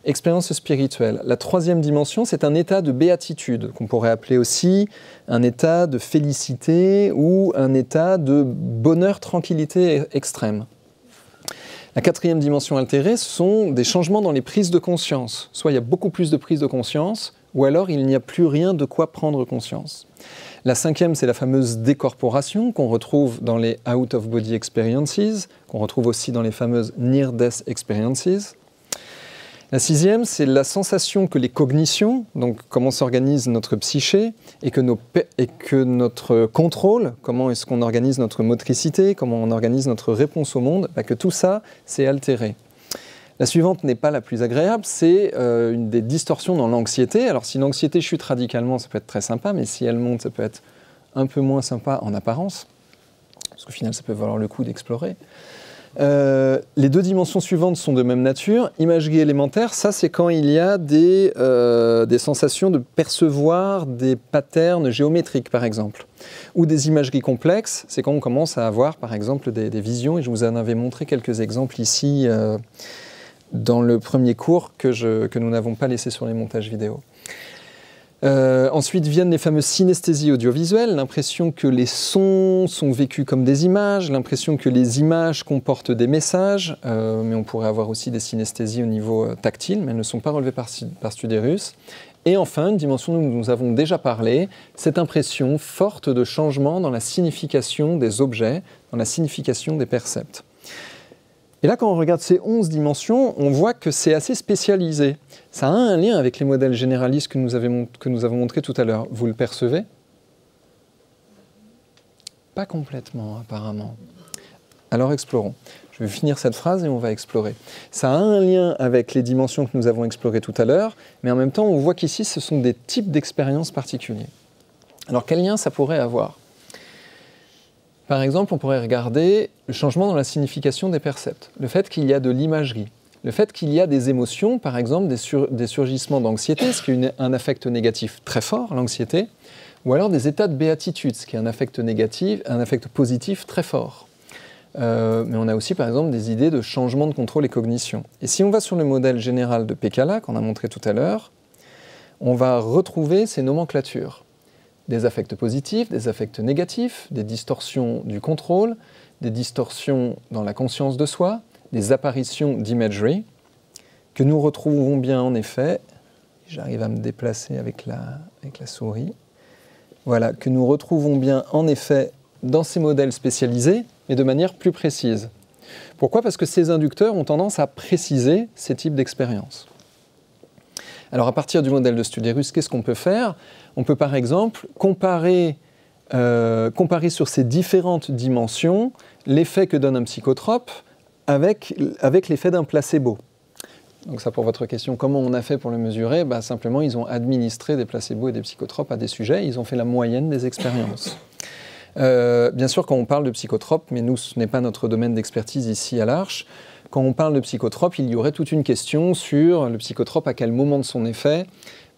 Expérience spirituelle. La troisième dimension, c'est un état de béatitude, qu'on pourrait appeler aussi un état de félicité ou un état de bonheur, tranquillité extrême. La quatrième dimension altérée, ce sont des changements dans les prises de conscience. Soit il y a beaucoup plus de prises de conscience, ou alors il n'y a plus rien de quoi prendre conscience. La cinquième, c'est la fameuse décorporation qu'on retrouve dans les out-of-body experiences, qu'on retrouve aussi dans les fameuses near-death experiences. La sixième, c'est la sensation que les cognitions, donc comment s'organise notre psyché, et que notre contrôle, comment est-ce qu'on organise notre motricité, comment on organise notre réponse au monde, que tout ça, c'est altéré. La suivante n'est pas la plus agréable, c'est une des distorsions dans l'anxiété. Alors si l'anxiété chute radicalement, ça peut être très sympa, mais si elle monte, ça peut être un peu moins sympa en apparence, parce qu'au final, ça peut valoir le coup d'explorer. Les deux dimensions suivantes sont de même nature. Imagerie élémentaire, ça c'est quand il y a des sensations de percevoir des patterns géométriques, par exemple. Ou des imageries complexes, c'est quand on commence à avoir, par exemple, des visions, et je vous en avais montré quelques exemples ici, dans le premier cours que nous n'avons pas laissé sur les montages vidéo. Ensuite viennent les fameuses synesthésies audiovisuelles, l'impression que les sons sont vécus comme des images, l'impression que les images comportent des messages, mais on pourrait avoir aussi des synesthésies au niveau tactile, mais elles ne sont pas relevées par Studérus. Et enfin, une dimension dont nous avons déjà parlé, cette impression forte de changement dans la signification des objets, dans la signification des percepts. Et là, quand on regarde ces 11 dimensions, on voit que c'est assez spécialisé. Ça a un lien avec les modèles généralistes que nous avons montrés tout à l'heure. Vous le percevez? Pas complètement, apparemment. Alors explorons. Je vais finir cette phrase et on va explorer. Ça a un lien avec les dimensions que nous avons explorées tout à l'heure, mais en même temps, on voit qu'ici, ce sont des types d'expériences particuliers. Alors, quel lien ça pourrait avoir? Par exemple, on pourrait regarder le changement dans la signification des percepts, le fait qu'il y a de l'imagerie, le fait qu'il y a des émotions, par exemple des surgissements d'anxiété, ce qui est un affect négatif très fort, l'anxiété, ou alors des états de béatitude, ce qui est un affect négatif, un affect positif très fort. Mais on a aussi, par exemple, des idées de changement de contrôle et cognition. Et si on va sur le modèle général de Pécala, qu'on a montré tout à l'heure, on va retrouver ces nomenclatures. Des affects positifs, des affects négatifs, des distorsions du contrôle, des distorsions dans la conscience de soi, des apparitions d'imagery, que nous retrouvons bien en effet, j'arrive à me déplacer avec la souris, voilà, que nous retrouvons bien en effet dans ces modèles spécialisés, mais de manière plus précise. Pourquoi? Parce que ces inducteurs ont tendance à préciser ces types d'expériences. Alors à partir du modèle de Studérus, qu'est-ce qu'on peut faire? On peut par exemple comparer sur ces différentes dimensions l'effet que donne un psychotrope avec l'effet d'un placebo. Donc ça pour votre question, comment on a fait pour le mesurer? Simplement ils ont administré des placebos et des psychotropes à des sujets, ils ont fait la moyenne des expériences. Bien sûr quand on parle de psychotropes, mais nous ce n'est pas notre domaine d'expertise ici à l'Arche, quand on parle de psychotrope, il y aurait toute une question sur le psychotrope, à quel moment de son effet.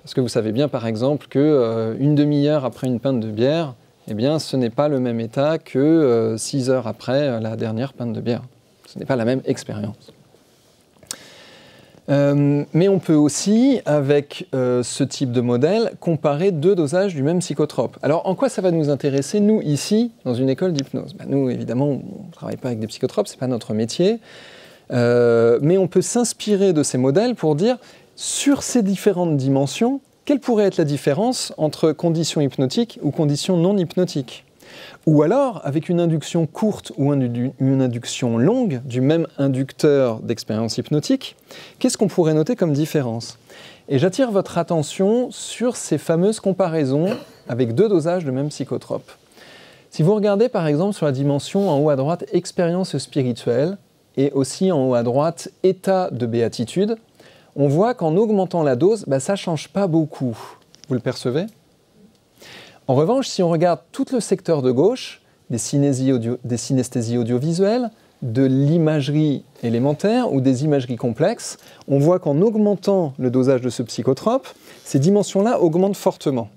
Parce que vous savez bien, par exemple, qu'une demi-heure après une pinte de bière, eh bien, ce n'est pas le même état que 6 heures après la dernière pinte de bière. Ce n'est pas la même expérience. Mais on peut aussi, avec ce type de modèle, comparer deux dosages du même psychotrope. Alors, en quoi ça va nous intéresser, nous, ici, dans une école d'hypnose? Nous, évidemment, on ne travaille pas avec des psychotropes, ce n'est pas notre métier. Mais on peut s'inspirer de ces modèles pour dire, sur ces différentes dimensions, quelle pourrait être la différence entre conditions hypnotiques ou conditions non hypnotiques? Ou alors, avec une induction courte ou une induction longue du même inducteur d'expérience hypnotique, qu'est-ce qu'on pourrait noter comme différence? Et j'attire votre attention sur ces fameuses comparaisons avec deux dosages de même psychotrope. Si vous regardez par exemple sur la dimension en haut à droite, expérience spirituelle, et aussi en haut à droite, état de béatitude, on voit qu'en augmentant la dose, ça ne change pas beaucoup. Vous le percevez? En revanche, si on regarde tout le secteur de gauche, des synesthésies audiovisuelles, de l'imagerie élémentaire ou des imageries complexes, on voit qu'en augmentant le dosage de ce psychotrope, ces dimensions-là augmentent fortement.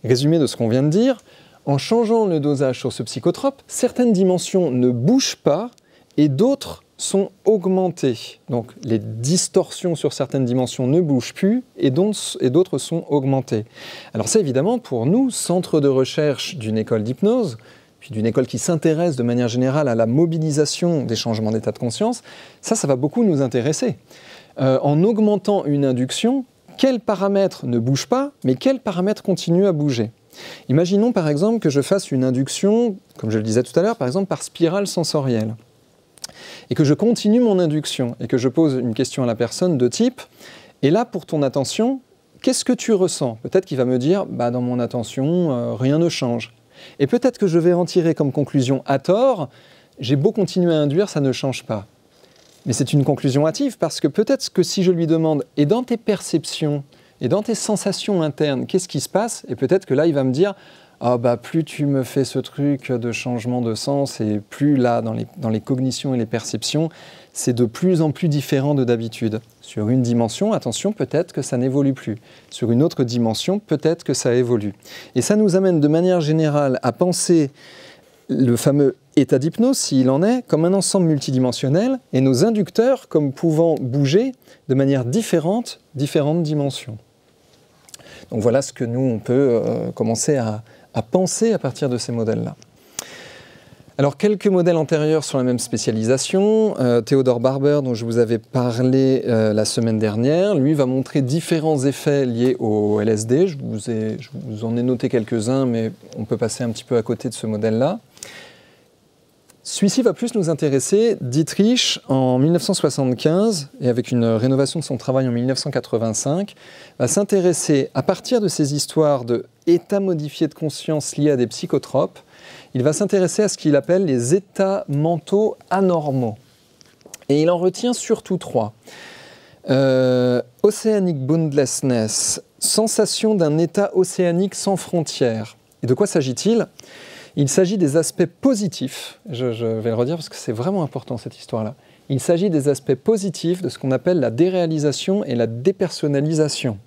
Résumé de ce qu'on vient de dire, en changeant le dosage sur ce psychotrope, certaines dimensions ne bougent pas et d'autres sont augmentées. Donc les distorsions sur certaines dimensions ne bougent plus et d'autres sont augmentées. Alors ça évidemment pour nous, centre de recherche d'une école d'hypnose, puis d'une école qui s'intéresse de manière générale à la mobilisation des changements d'état de conscience, ça va beaucoup nous intéresser. En augmentant une induction, quels paramètres ne bougent pas, mais quels paramètres continuent à bouger? Imaginons par exemple que je fasse une induction, comme je le disais tout à l'heure, par exemple par spirale sensorielle, et que je continue mon induction, et que je pose une question à la personne de type « Et là, pour ton attention, qu'est-ce que tu ressens ?» Peut-être qu'il va me dire « Dans mon attention, rien ne change. » Et peut-être que je vais en tirer comme conclusion à tort « J'ai beau continuer à induire, ça ne change pas. » Mais c'est une conclusion hâtive, parce que peut-être que si je lui demande « Et dans tes perceptions, et dans tes sensations internes, qu'est-ce qui se passe ?» Et peut-être que là, il va me dire « Ah plus tu me fais ce truc de changement de sens, et plus là, dans les cognitions et les perceptions, c'est de plus en plus différent de d'habitude. » Sur une dimension, attention, peut-être que ça n'évolue plus. Sur une autre dimension, peut-être que ça évolue. Et ça nous amène de manière générale à penser le fameux état d'hypnose, s'il en est, comme un ensemble multidimensionnel, et nos inducteurs comme pouvant bouger de manière différente, différentes dimensions. Donc voilà ce que nous, on peut commencer à penser à partir de ces modèles-là. Alors, quelques modèles antérieurs sur la même spécialisation. Theodore Barber, dont je vous avais parlé la semaine dernière, lui va montrer différents effets liés au LSD. Je vous en ai noté quelques-uns, mais on peut passer un petit peu à côté de ce modèle-là. Celui-ci va plus nous intéresser. Dietrich, en 1975, et avec une rénovation de son travail en 1985, va s'intéresser, à partir de ces histoires d'états modifiés de conscience liés à des psychotropes, il va s'intéresser à ce qu'il appelle les états mentaux anormaux. Et il en retient surtout 3. Oceanic boundlessness, sensation d'un état océanique sans frontières. Et de quoi s'agit-il ? Il s'agit des aspects positifs, je vais le redire parce que c'est vraiment important cette histoire-là. Il s'agit des aspects positifs de ce qu'on appelle la déréalisation et la dépersonnalisation.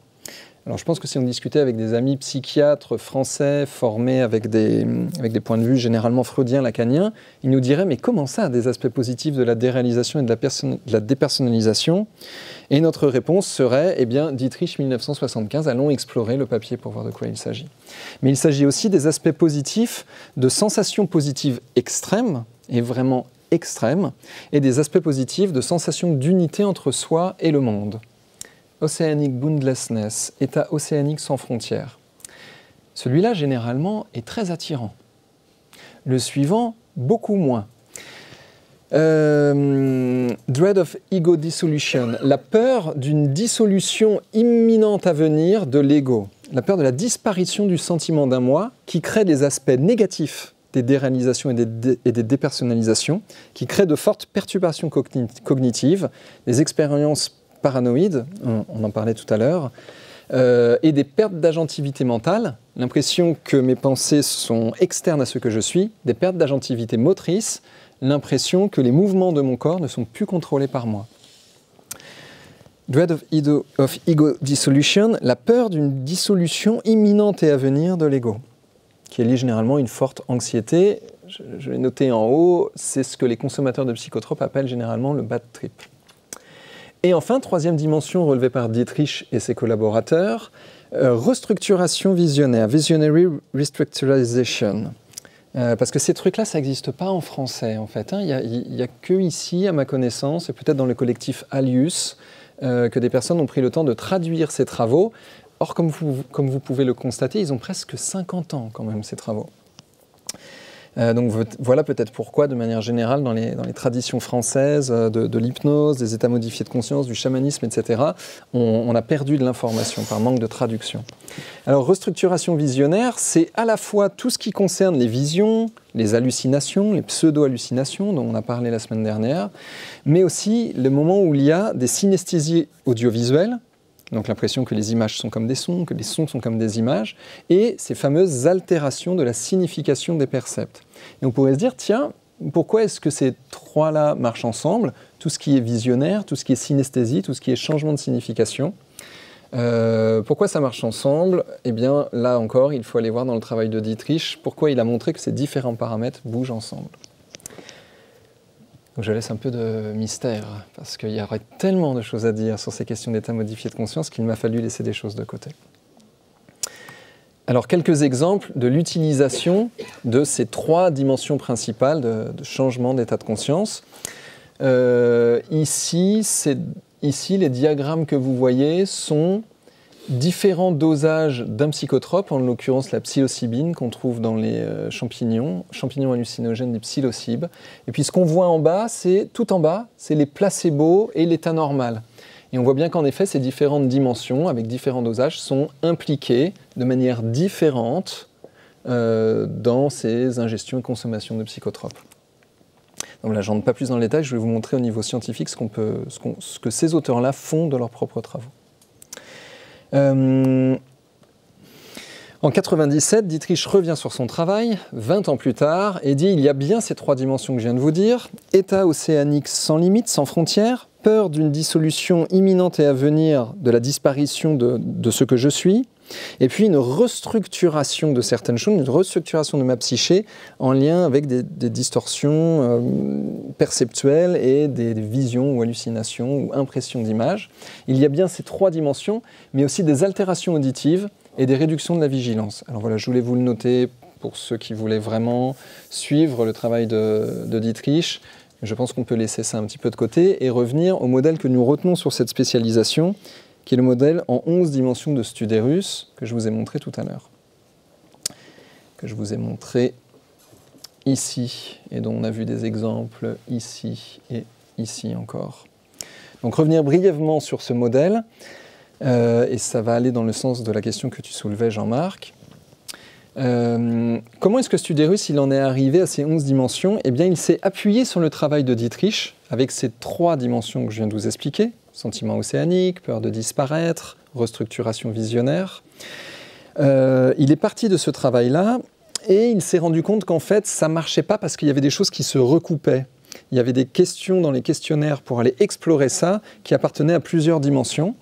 Alors je pense que si on discutait avec des amis psychiatres français formés avec des points de vue généralement freudiens, lacaniens, ils nous diraient « mais comment ça, des aspects positifs de la déréalisation et de la dépersonnalisation ?» Et notre réponse serait « eh bien, Dietrich 1975, allons explorer le papier pour voir de quoi il s'agit. » Mais il s'agit aussi des aspects positifs de sensations positives extrêmes, et vraiment extrêmes, et des aspects positifs de sensations d'unité entre soi et le monde. Oceanic boundlessness, état océanique sans frontières. Celui-là, généralement, est très attirant. Le suivant, beaucoup moins. Dread of ego dissolution, la peur d'une dissolution imminente à venir de l'ego. La peur de la disparition du sentiment d'un moi qui crée des aspects négatifs des déréalisations et des dépersonnalisations, qui crée de fortes perturbations cognitives, des expériences paranoïdes, on en parlait tout à l'heure, et des pertes d'agentivité mentale, l'impression que mes pensées sont externes à ce que je suis, des pertes d'agentivité motrice, l'impression que les mouvements de mon corps ne sont plus contrôlés par moi. Dread of ego dissolution, la peur d'une dissolution imminente et à venir de l'ego, qui est liée généralement à une forte anxiété. Je l'ai noté en haut, c'est ce que les consommateurs de psychotropes appellent généralement le bad trip. Et enfin, troisième dimension relevée par Dietrich et ses collaborateurs, restructuration visionnaire, visionary restructurization. Parce que ces trucs-là, ça n'existe pas en français, en fait. Il n'y a que ici, à ma connaissance, et peut-être dans le collectif Alius, que des personnes ont pris le temps de traduire ces travaux. Or, comme vous pouvez le constater, ils ont presque 50 ans, quand même, ces travaux. Donc voilà peut-être pourquoi, de manière générale, dans les traditions françaises de l'hypnose, des états modifiés de conscience, du chamanisme, etc., on a perdu de l'information par manque de traduction. Alors, restructuration visionnaire, c'est à la fois tout ce qui concerne les visions, les hallucinations, les pseudo-hallucinations dont on a parlé la semaine dernière, mais aussi le moment où il y a des synesthésies audiovisuelles, donc l'impression que les images sont comme des sons, que les sons sont comme des images, et ces fameuses altérations de la signification des percepts. Et on pourrait se dire, tiens, pourquoi est-ce que ces trois-là marchent ensemble? Tout ce qui est visionnaire, tout ce qui est synesthésie, tout ce qui est changement de signification. Pourquoi ça marche ensemble? Eh bien, là encore, il faut aller voir dans le travail de Dietrich pourquoi il a montré que ces différents paramètres bougent ensemble. Donc je laisse un peu de mystère, parce qu'il y aurait tellement de choses à dire sur ces questions d'état modifié de conscience qu'il m'a fallu laisser des choses de côté. Alors, quelques exemples de l'utilisation de ces trois dimensions principales de changement d'état de conscience. Ici, les diagrammes que vous voyez sont différents dosages d'un psychotrope, en l'occurrence la psilocybine qu'on trouve dans les champignons hallucinogènes des psilocybes. Et puis ce qu'on voit en bas, tout en bas, c'est les placebos et l'état normal. Et on voit bien qu'en effet, ces différentes dimensions, avec différents dosages, sont impliquées de manière différente dans ces ingestions et consommations de psychotropes. Donc là, je n'entre pas plus dans le détail, je vais vous montrer au niveau scientifique ce que ces auteurs-là font de leurs propres travaux. En 1997, Dietrich revient sur son travail, 20 ans plus tard, et dit « Il y a bien ces trois dimensions que je viens de vous dire, état océanique sans limite, sans frontières, peur d'une dissolution imminente et à venir de la disparition de ce que je suis, et puis une restructuration de certaines choses, une restructuration de ma psyché en lien avec des distorsions perceptuelles et des visions ou hallucinations ou impressions d'images. Il y a bien ces trois dimensions, mais aussi des altérations auditives et des réductions de la vigilance. » Alors voilà, je voulais vous le noter pour ceux qui voulaient vraiment suivre le travail de Dietrich. Je pense qu'on peut laisser ça un petit peu de côté et revenir au modèle que nous retenons sur cette spécialisation, qui est le modèle en 11 dimensions de Studerus, que je vous ai montré tout à l'heure. Que je vous ai montré ici, et dont on a vu des exemples ici et ici encore. Donc revenir brièvement sur ce modèle, et ça va aller dans le sens de la question que tu soulevais, Jean-Marc. Comment est-ce que Studerus il en est arrivé à ces 11 dimensions? Eh bien, il s'est appuyé sur le travail de Dietrich, avec ces trois dimensions que je viens de vous expliquer, sentiment océanique, peur de disparaître, restructuration visionnaire. Il est parti de ce travail-là, et il s'est rendu compte qu'en fait, ça ne marchait pas parce qu'il y avait des choses qui se recoupaient. Il y avait des questions dans les questionnaires pour aller explorer ça, qui appartenaient à plusieurs dimensions.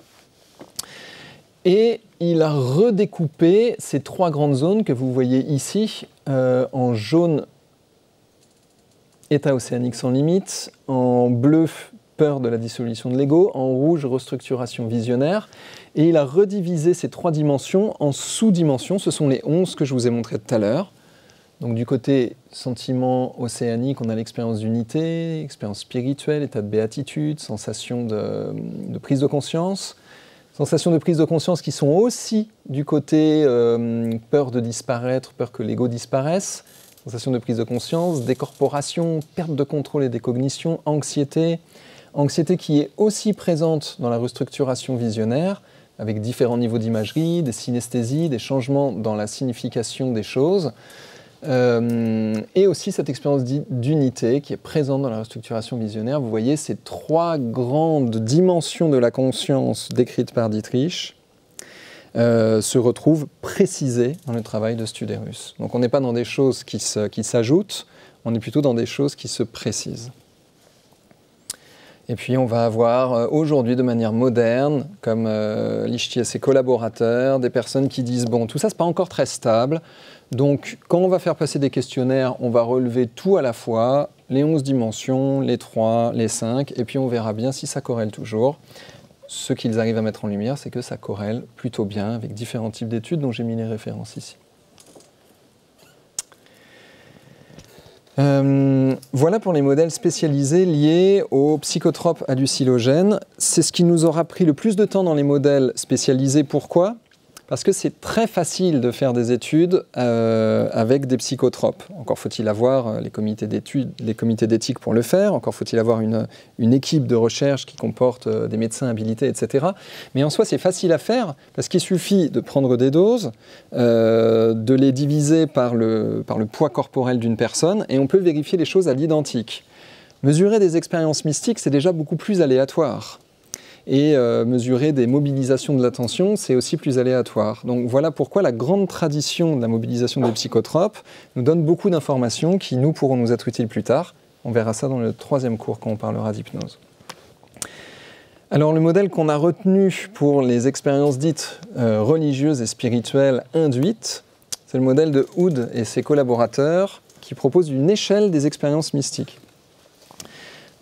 Et il a redécoupé ces trois grandes zones que vous voyez ici, en jaune, état océanique sans limite, en bleu, peur de la dissolution de l'ego, en rouge, restructuration visionnaire. Et il a redivisé ces trois dimensions en sous-dimensions. Ce sont les 11 que je vous ai montrées tout à l'heure. Donc du côté sentiment océanique, on a l'expérience d'unité, expérience spirituelle, état de béatitude, sensation de prise de conscience. Sensations de prise de conscience qui sont aussi du côté peur de disparaître, peur que l'ego disparaisse. Sensation de prise de conscience, décorporation, perte de contrôle et décognition, anxiété. Anxiété qui est aussi présente dans la restructuration visionnaire, avec différents niveaux d'imagerie, des synesthésies, des changements dans la signification des choses. Et aussi cette expérience d'unité qui est présente dans la restructuration visionnaire. Vous voyez ces trois grandes dimensions de la conscience décrites par Dietrich se retrouvent précisées dans le travail de Studerus. Donc on n'est pas dans des choses qui s'ajoutent, on est plutôt dans des choses qui se précisent. Et puis on va avoir aujourd'hui de manière moderne, comme Lichty et ses collaborateurs, des personnes qui disent « bon, tout ça c'est pas encore très stable, donc quand on va faire passer des questionnaires, on va relever tout à la fois, les 11 dimensions, les 3, les 5, et puis on verra bien si ça corrèle toujours. » Ce qu'ils arrivent à mettre en lumière, c'est que ça corrèle plutôt bien avec différents types d'études dont j'ai mis les références ici. Voilà pour les modèles spécialisés liés aux psychotropes hallucinogènes. C'est ce qui nous aura pris le plus de temps dans les modèles spécialisés. Pourquoi ? Parce que c'est très facile de faire des études avec des psychotropes. Encore faut-il avoir les comités d'éthique pour le faire, encore faut-il avoir une équipe de recherche qui comporte des médecins habilités, etc. Mais en soi, c'est facile à faire parce qu'il suffit de prendre des doses, de les diviser par le poids corporel d'une personne et on peut vérifier les choses à l'identique. Mesurer des expériences mystiques, c'est déjà beaucoup plus aléatoire. Et mesurer des mobilisations de l'attention, c'est aussi plus aléatoire. Donc voilà pourquoi la grande tradition de la mobilisation des psychotropes nous donne beaucoup d'informations qui nous pourront nous être utiles plus tard. On verra ça dans le 3e cours quand on parlera d'hypnose. Alors le modèle qu'on a retenu pour les expériences dites religieuses et spirituelles induites, c'est le modèle de Hood et ses collaborateurs qui proposent une échelle des expériences mystiques,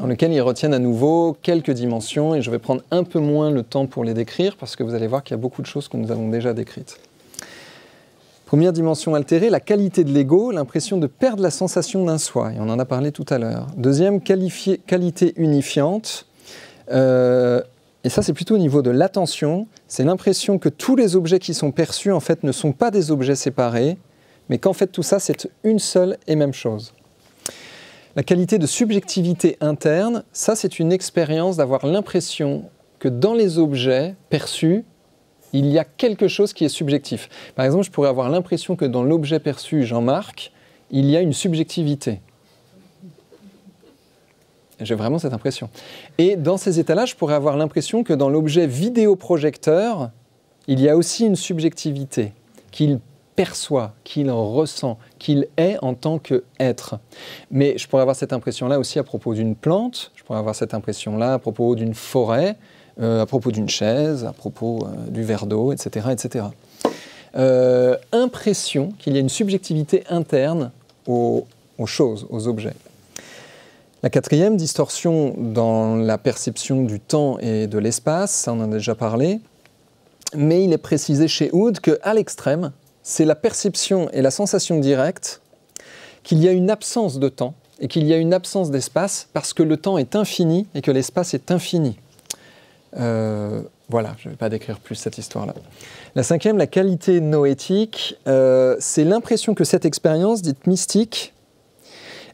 dans lequel ils retiennent à nouveau quelques dimensions, et je vais prendre un peu moins le temps pour les décrire, parce que vous allez voir qu'il y a beaucoup de choses que nous avons déjà décrites. Première dimension altérée, la qualité de l'ego, l'impression de perdre la sensation d'un soi, et on en a parlé tout à l'heure. Deuxième, qualité unifiante, et ça c'est plutôt au niveau de l'attention, c'est l'impression que tous les objets qui sont perçus en fait ne sont pas des objets séparés, mais qu'en fait tout ça c'est une seule et même chose. La qualité de subjectivité interne, ça c'est une expérience d'avoir l'impression que dans les objets perçus, il y a quelque chose qui est subjectif. Par exemple, je pourrais avoir l'impression que dans l'objet perçu Jean-Marc, il y a une subjectivité. J'ai vraiment cette impression. Et dans ces états-là, je pourrais avoir l'impression que dans l'objet vidéoprojecteur, il y a aussi une subjectivité, qu'il perçoit, qu'il ressent, qu'il est en tant qu'être. Mais je pourrais avoir cette impression-là aussi à propos d'une plante, je pourrais avoir cette impression-là à propos d'une forêt, à propos d'une chaise, à propos du verre d'eau, etc. etc. Impression qu'il y a une subjectivité interne aux choses, aux objets. La 4e, distorsion dans la perception du temps et de l'espace, ça on en a déjà parlé, mais il est précisé chez Hood qu'à l'extrême, c'est la perception et la sensation directe qu'il y a une absence de temps et qu'il y a une absence d'espace parce que le temps est infini et que l'espace est infini. Voilà, je ne vais pas décrire plus cette histoire-là. La 5e, la qualité noétique, c'est l'impression que cette expérience dite mystique,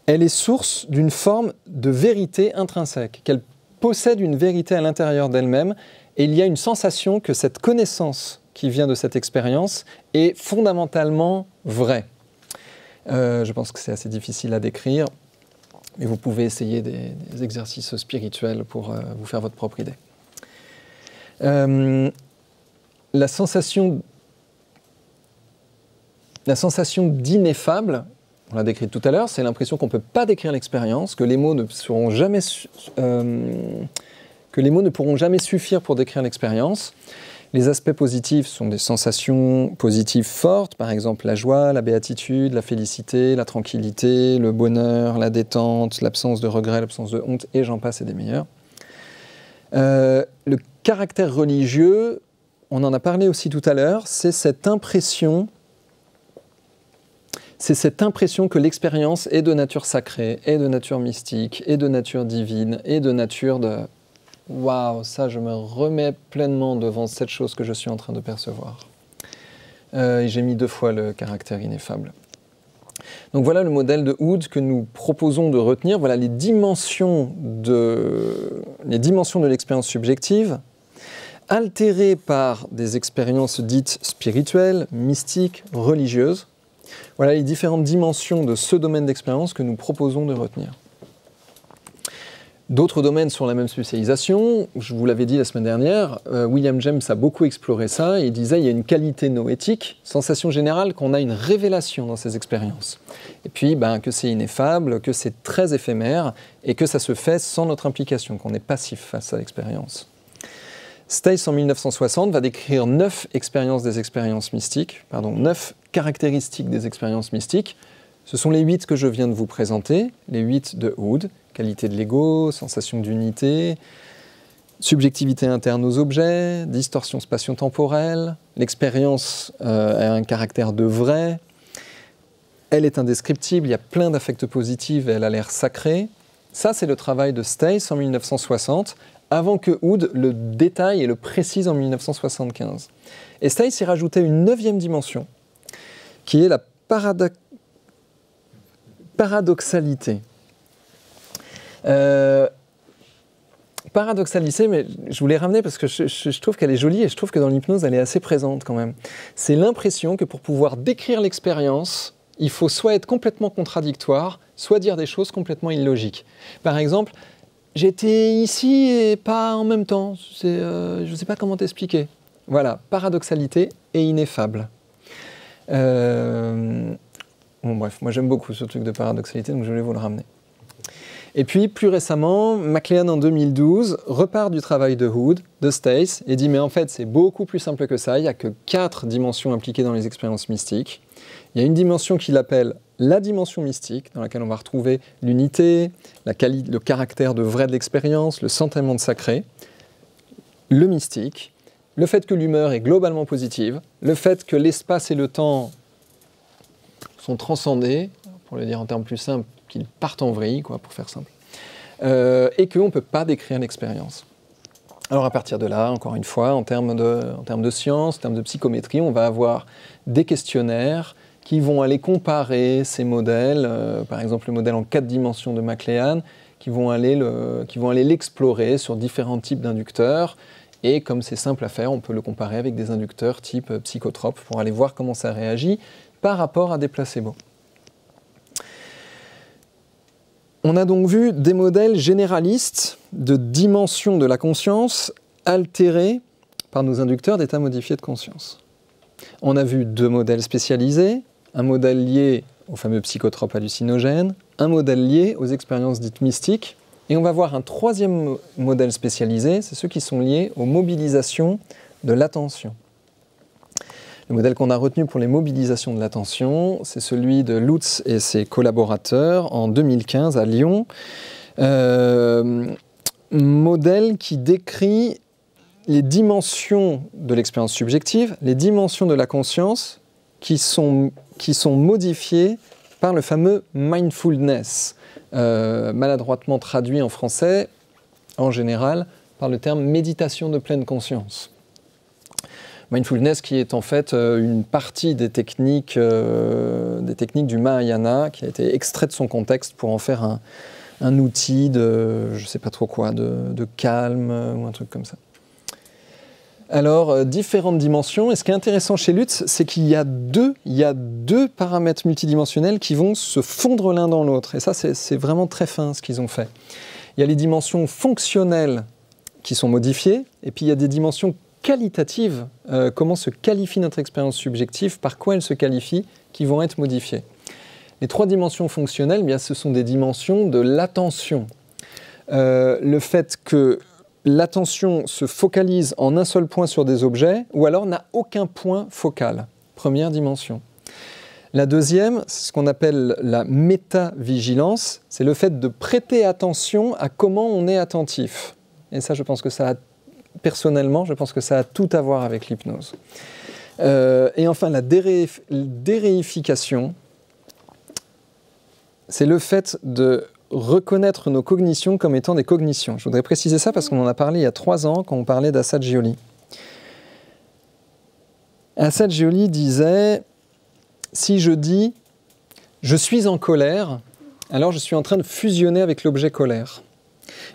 elle est source d'une forme de vérité intrinsèque, qu'elle possède une vérité à l'intérieur d'elle-même et il y a une sensation que cette connaissance qui vient de cette expérience est fondamentalement vraie. Je pense que c'est assez difficile à décrire, mais vous pouvez essayer des exercices spirituels pour vous faire votre propre idée. La sensation d'ineffable, on l'a décrit tout à l'heure, c'est l'impression qu'on ne peut pas décrire l'expérience, que les mots ne pourront jamais suffire pour décrire l'expérience. Les aspects positifs sont des sensations positives fortes, par exemple la joie, la béatitude, la félicité, la tranquillité, le bonheur, la détente, l'absence de regret, l'absence de honte, et j'en passe et des meilleurs. Le caractère religieux, on en a parlé aussi tout à l'heure, c'est cette impression que l'expérience est de nature sacrée, est de nature mystique, est de nature divine, est de nature de... Waouh, ça je me remets pleinement devant cette chose que je suis en train de percevoir. Et j'ai mis 2 fois le caractère ineffable. Donc voilà le modèle de Hood que nous proposons de retenir. Voilà les dimensions de l'expérience subjective, altérées par des expériences dites spirituelles, mystiques, religieuses. Voilà les différentes dimensions de ce domaine d'expérience que nous proposons de retenir. D'autres domaines sur la même spécialisation, je vous l'avais dit la semaine dernière, William James a beaucoup exploré ça, et il disait qu'il y a une qualité noétique, sensation générale qu'on a une révélation dans ces expériences. Et puis que c'est ineffable, que c'est très éphémère, et que ça se fait sans notre implication, qu'on est passif face à l'expérience. Stace en 1960 va décrire 9 caractéristiques des expériences mystiques. Ce sont les 8 que je viens de vous présenter, les 8 de Hood. Qualité de l'ego, sensation d'unité, subjectivité interne aux objets, distorsion spatio-temporelle, l'expérience a un caractère de vrai, elle est indescriptible, il y a plein d'affects positifs et elle a l'air sacrée, Ça, c'est le travail de Stace en 1960, avant que Hood le détaille et le précise en 1975. Et Stace y rajoutait une 9e dimension, qui est la paradoxalité. Paradoxalité, mais je voulais ramener parce que je trouve qu'elle est jolie et je trouve que dans l'hypnose, elle est assez présente quand même. C'est l'impression que pour pouvoir décrire l'expérience, il faut soit être complètement contradictoire, soit dire des choses complètement illogiques. Par exemple, j'étais ici et pas en même temps. Je ne sais pas comment t'expliquer. Voilà, paradoxalité et ineffable. Bon, bref, moi j'aime beaucoup ce truc de paradoxalité, donc je voulais vous le ramener. Et puis, plus récemment, McLean, en 2012, repart du travail de Hood, de Stace, et dit « Mais en fait, c'est beaucoup plus simple que ça. Il n'y a que 4 dimensions impliquées dans les expériences mystiques. Il y a une dimension qu'il appelle la dimension mystique, dans laquelle on va retrouver l'unité, le caractère de vrai de l'expérience, le sentiment de sacré, le mystique, le fait que l'humeur est globalement positive, le fait que l'espace et le temps sont transcendés, pour le dire en termes plus simples, qu'ils partent en vrille, quoi, pour faire simple, et qu'on ne peut pas décrire l'expérience. Alors à partir de là, encore une fois, en termes de science, en termes de psychométrie, on va avoir des questionnaires qui vont aller comparer ces modèles, par exemple le modèle en 4 dimensions de McLean, qui vont aller l'explorer sur différents types d'inducteurs, et comme c'est simple à faire, on peut le comparer avec des inducteurs type psychotropes pour aller voir comment ça réagit par rapport à des placebos. On a donc vu des modèles généralistes de dimensions de la conscience altérées par nos inducteurs d'état modifié de conscience. On a vu 2 modèles spécialisés, un modèle lié aux fameux psychotropes hallucinogènes, un modèle lié aux expériences dites mystiques, et on va voir un 3e modèle spécialisé, c'est ceux qui sont liés aux mobilisations de l'attention. Le modèle qu'on a retenu pour les mobilisations de l'attention, c'est celui de Lutz et ses collaborateurs en 2015 à Lyon. Modèle qui décrit les dimensions de l'expérience subjective, les dimensions de la conscience qui sont modifiées par le fameux mindfulness, maladroitement traduit en français, en général, par le terme méditation de pleine conscience. Mindfulness qui est en fait une partie des techniques du Mahayana, qui a été extraite de son contexte pour en faire un outil de, je ne sais pas trop quoi, de calme ou un truc comme ça. Alors, différentes dimensions, et ce qui est intéressant chez Lutz, c'est qu'il y a deux paramètres multidimensionnels qui vont se fondre l'un dans l'autre, et ça c'est vraiment très fin ce qu'ils ont fait. Il y a les dimensions fonctionnelles qui sont modifiées, et puis il y a des dimensions qualitatives, comment se qualifie notre expérience subjective, par quoi elle se qualifie, qui vont être modifiées. Les 3 dimensions fonctionnelles, bien, ce sont des dimensions de l'attention. Le fait que l'attention se focalise en un seul point sur des objets, ou alors n'a aucun point focal, première dimension. La deuxième, c'est ce qu'on appelle la métavigilance, c'est le fait de prêter attention à comment on est attentif. Et ça, je pense que ça a personnellement, je pense que ça a tout à voir avec l'hypnose. Et enfin, la déréification, c'est le fait de reconnaître nos cognitions comme étant des cognitions. Je voudrais préciser ça parce qu'on en a parlé il y a 3 ans quand on parlait d'Assagioli. Assagioli disait « Si je dis « je suis en colère », alors je suis en train de fusionner avec l'objet colère.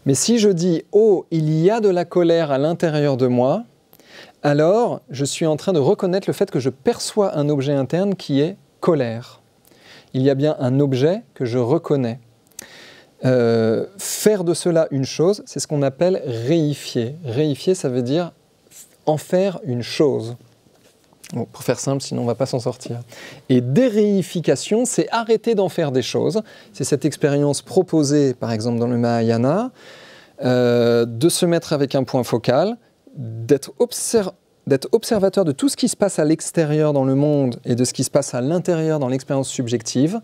Mais si je dis « oh, il y a de la colère à l'intérieur de moi », alors je suis en train de reconnaître le fait que je perçois un objet interne qui est colère. Il y a bien un objet que je reconnais. Faire de cela une chose, c'est ce qu'on appelle réifier. Réifier, ça veut dire en faire une chose. Bon, pour faire simple, sinon on ne va pas s'en sortir. Et déréification, c'est arrêter d'en faire des choses. C'est cette expérience proposée, par exemple dans le Mahayana, de se mettre avec un point focal, d'être observateur de tout ce qui se passe à l'extérieur dans le monde et de ce qui se passe à l'intérieur dans l'expérience subjective,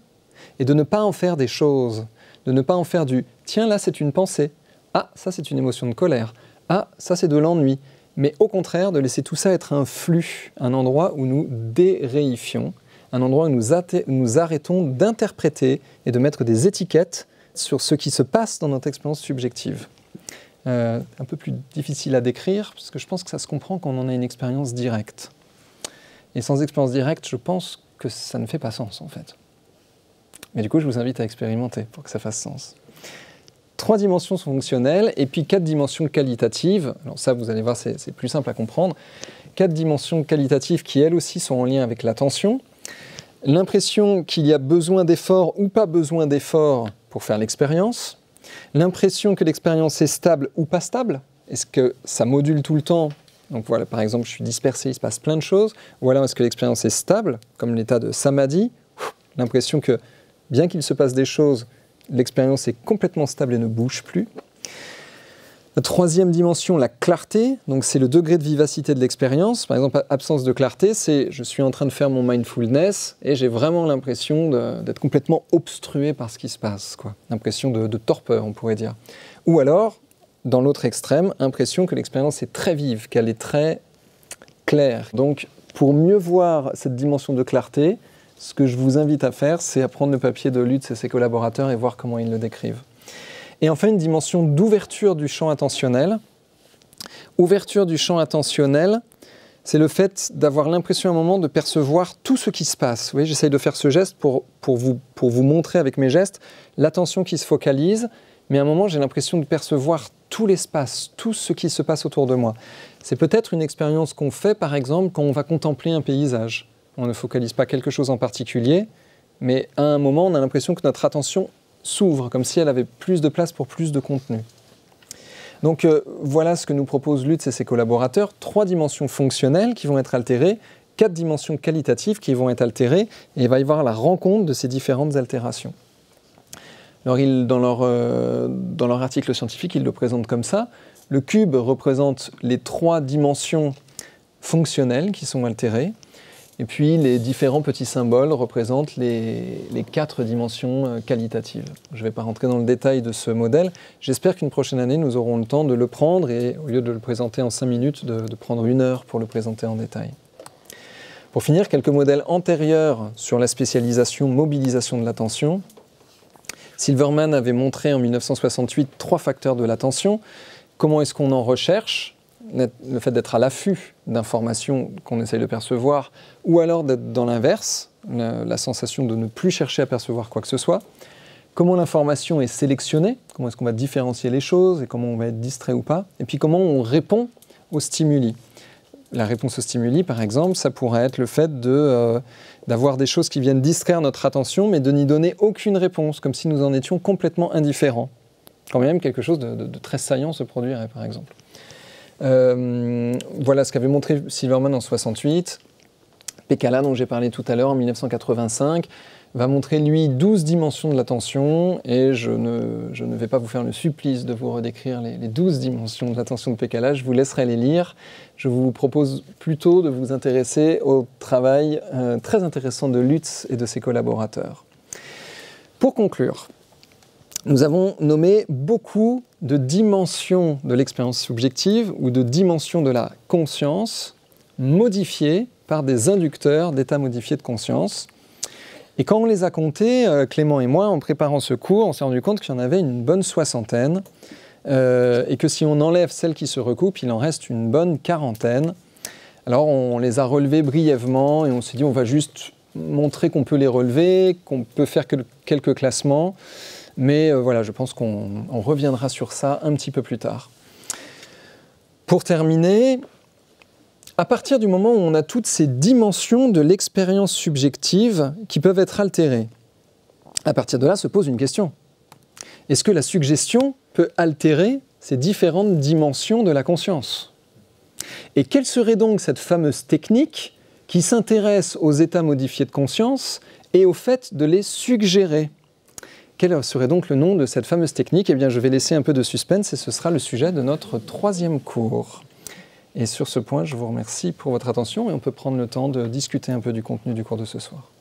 et de ne pas en faire des choses, de ne pas en faire du « tiens, là c'est une pensée, ah, ça c'est une émotion de colère, ah, ça c'est de l'ennui », mais au contraire de laisser tout ça être un flux, un endroit où nous déréifions, un endroit où nous arrêtons d'interpréter et de mettre des étiquettes sur ce qui se passe dans notre expérience subjective. Un peu plus difficile à décrire, parce que je pense que ça se comprend quand on en a une expérience directe. Et sans expérience directe, je pense que ça ne fait pas sens, en fait. Mais du coup, je vous invite à expérimenter pour que ça fasse sens. 3 dimensions fonctionnelles, et puis 4 dimensions qualitatives. Alors ça, vous allez voir, c'est plus simple à comprendre. 4 dimensions qualitatives qui, elles aussi, sont en lien avec l'attention. L'impression qu'il y a besoin d'effort ou pas besoin d'effort pour faire l'expérience. L'impression que l'expérience est stable ou pas stable. Est-ce que ça module tout le temps? Donc voilà, par exemple, je suis dispersé, il se passe plein de choses. Ou alors, est-ce que l'expérience est stable, comme l'état de samadhi? L'impression que, bien qu'il se passe des choses, l'expérience est complètement stable et ne bouge plus. La 3e dimension, la clarté, donc c'est le degré de vivacité de l'expérience. Par exemple, absence de clarté, c'est je suis en train de faire mon mindfulness et j'ai vraiment l'impression d'être complètement obstrué par ce qui se passe, quoi. L'impression de torpeur, on pourrait dire. Ou alors, dans l'autre extrême, impression que l'expérience est très vive, qu'elle est très claire. Donc, pour mieux voir cette dimension de clarté, ce que je vous invite à faire, c'est à prendre le papier de Lutz et ses collaborateurs et voir comment ils le décrivent. Et enfin, une dimension d'ouverture du champ attentionnel. Ouverture du champ attentionnel, c'est le fait d'avoir l'impression à un moment de percevoir tout ce qui se passe. Vous voyez, j'essaye de faire ce geste pour vous montrer avec mes gestes l'attention qui se focalise, mais à un moment, j'ai l'impression de percevoir tout l'espace, tout ce qui se passe autour de moi. C'est peut-être une expérience qu'on fait, par exemple, quand on va contempler un paysage. On ne focalise pas quelque chose en particulier, mais à un moment, on a l'impression que notre attention s'ouvre, comme si elle avait plus de place pour plus de contenu. Donc voilà ce que nous proposent Lutz et ses collaborateurs, 3 dimensions fonctionnelles qui vont être altérées, 4 dimensions qualitatives qui vont être altérées, et il va y avoir la rencontre de ces différentes altérations. Alors dans leur article scientifique, ils le présentent comme ça. Le cube représente les 3 dimensions fonctionnelles qui sont altérées. Et puis les différents petits symboles représentent les 4 dimensions qualitatives. Je ne vais pas rentrer dans le détail de ce modèle. J'espère qu'une prochaine année, nous aurons le temps de le prendre et au lieu de le présenter en 5 minutes, de prendre 1 heure pour le présenter en détail. Pour finir, quelques modèles antérieurs sur la spécialisation mobilisation de l'attention. Silverman avait montré en 1968 3 facteurs de l'attention. Comment est-ce qu'on en recherche ? Le fait d'être à l'affût d'informations qu'on essaye de percevoir, ou alors d'être dans l'inverse, la sensation de ne plus chercher à percevoir quoi que ce soit. Comment l'information est sélectionnée, comment est-ce qu'on va différencier les choses, et comment on va être distrait ou pas. Et puis comment on répond aux stimuli. La réponse aux stimuli, par exemple, ça pourrait être le fait d'avoir des choses qui viennent distraire notre attention, mais de n'y donner aucune réponse, comme si nous en étions complètement indifférents. Quand même quelque chose de très saillant se produirait, par exemple. Voilà ce qu'avait montré Silverman en 68. Pekkala, dont j'ai parlé tout à l'heure, en 1985, va montrer, lui, 12 dimensions de l'attention, et je ne vais pas vous faire le supplice de vous redécrire les 12 dimensions de l'attention de Pekkala, je vous laisserai les lire. Je vous propose plutôt de vous intéresser au travail très intéressant de Lutz et de ses collaborateurs. Pour conclure, nous avons nommé beaucoup de dimensions de l'expérience subjective ou de dimensions de la conscience modifiées par des inducteurs d'états modifiés de conscience. Et quand on les a comptés, Clément et moi, en préparant ce cours, on s'est rendu compte qu'il y en avait une bonne 60aine et que si on enlève celles qui se recoupent, il en reste une bonne 40aine. Alors on les a relevées brièvement et on s'est dit on va juste montrer qu'on peut les relever, qu'on peut faire quelques classements. Mais voilà, je pense qu'on reviendra sur ça un petit peu plus tard. Pour terminer, à partir du moment où on a toutes ces dimensions de l'expérience subjective qui peuvent être altérées, à partir de là se pose une question. Est-ce que la suggestion peut altérer ces différentes dimensions de la conscience? Et quelle serait donc cette fameuse technique qui s'intéresse aux états modifiés de conscience et au fait de les suggérer? Quel serait donc le nom de cette fameuse technique? Eh bien, je vais laisser un peu de suspense et ce sera le sujet de notre 3e cours. Et sur ce point, je vous remercie pour votre attention et on peut prendre le temps de discuter un peu du contenu du cours de ce soir.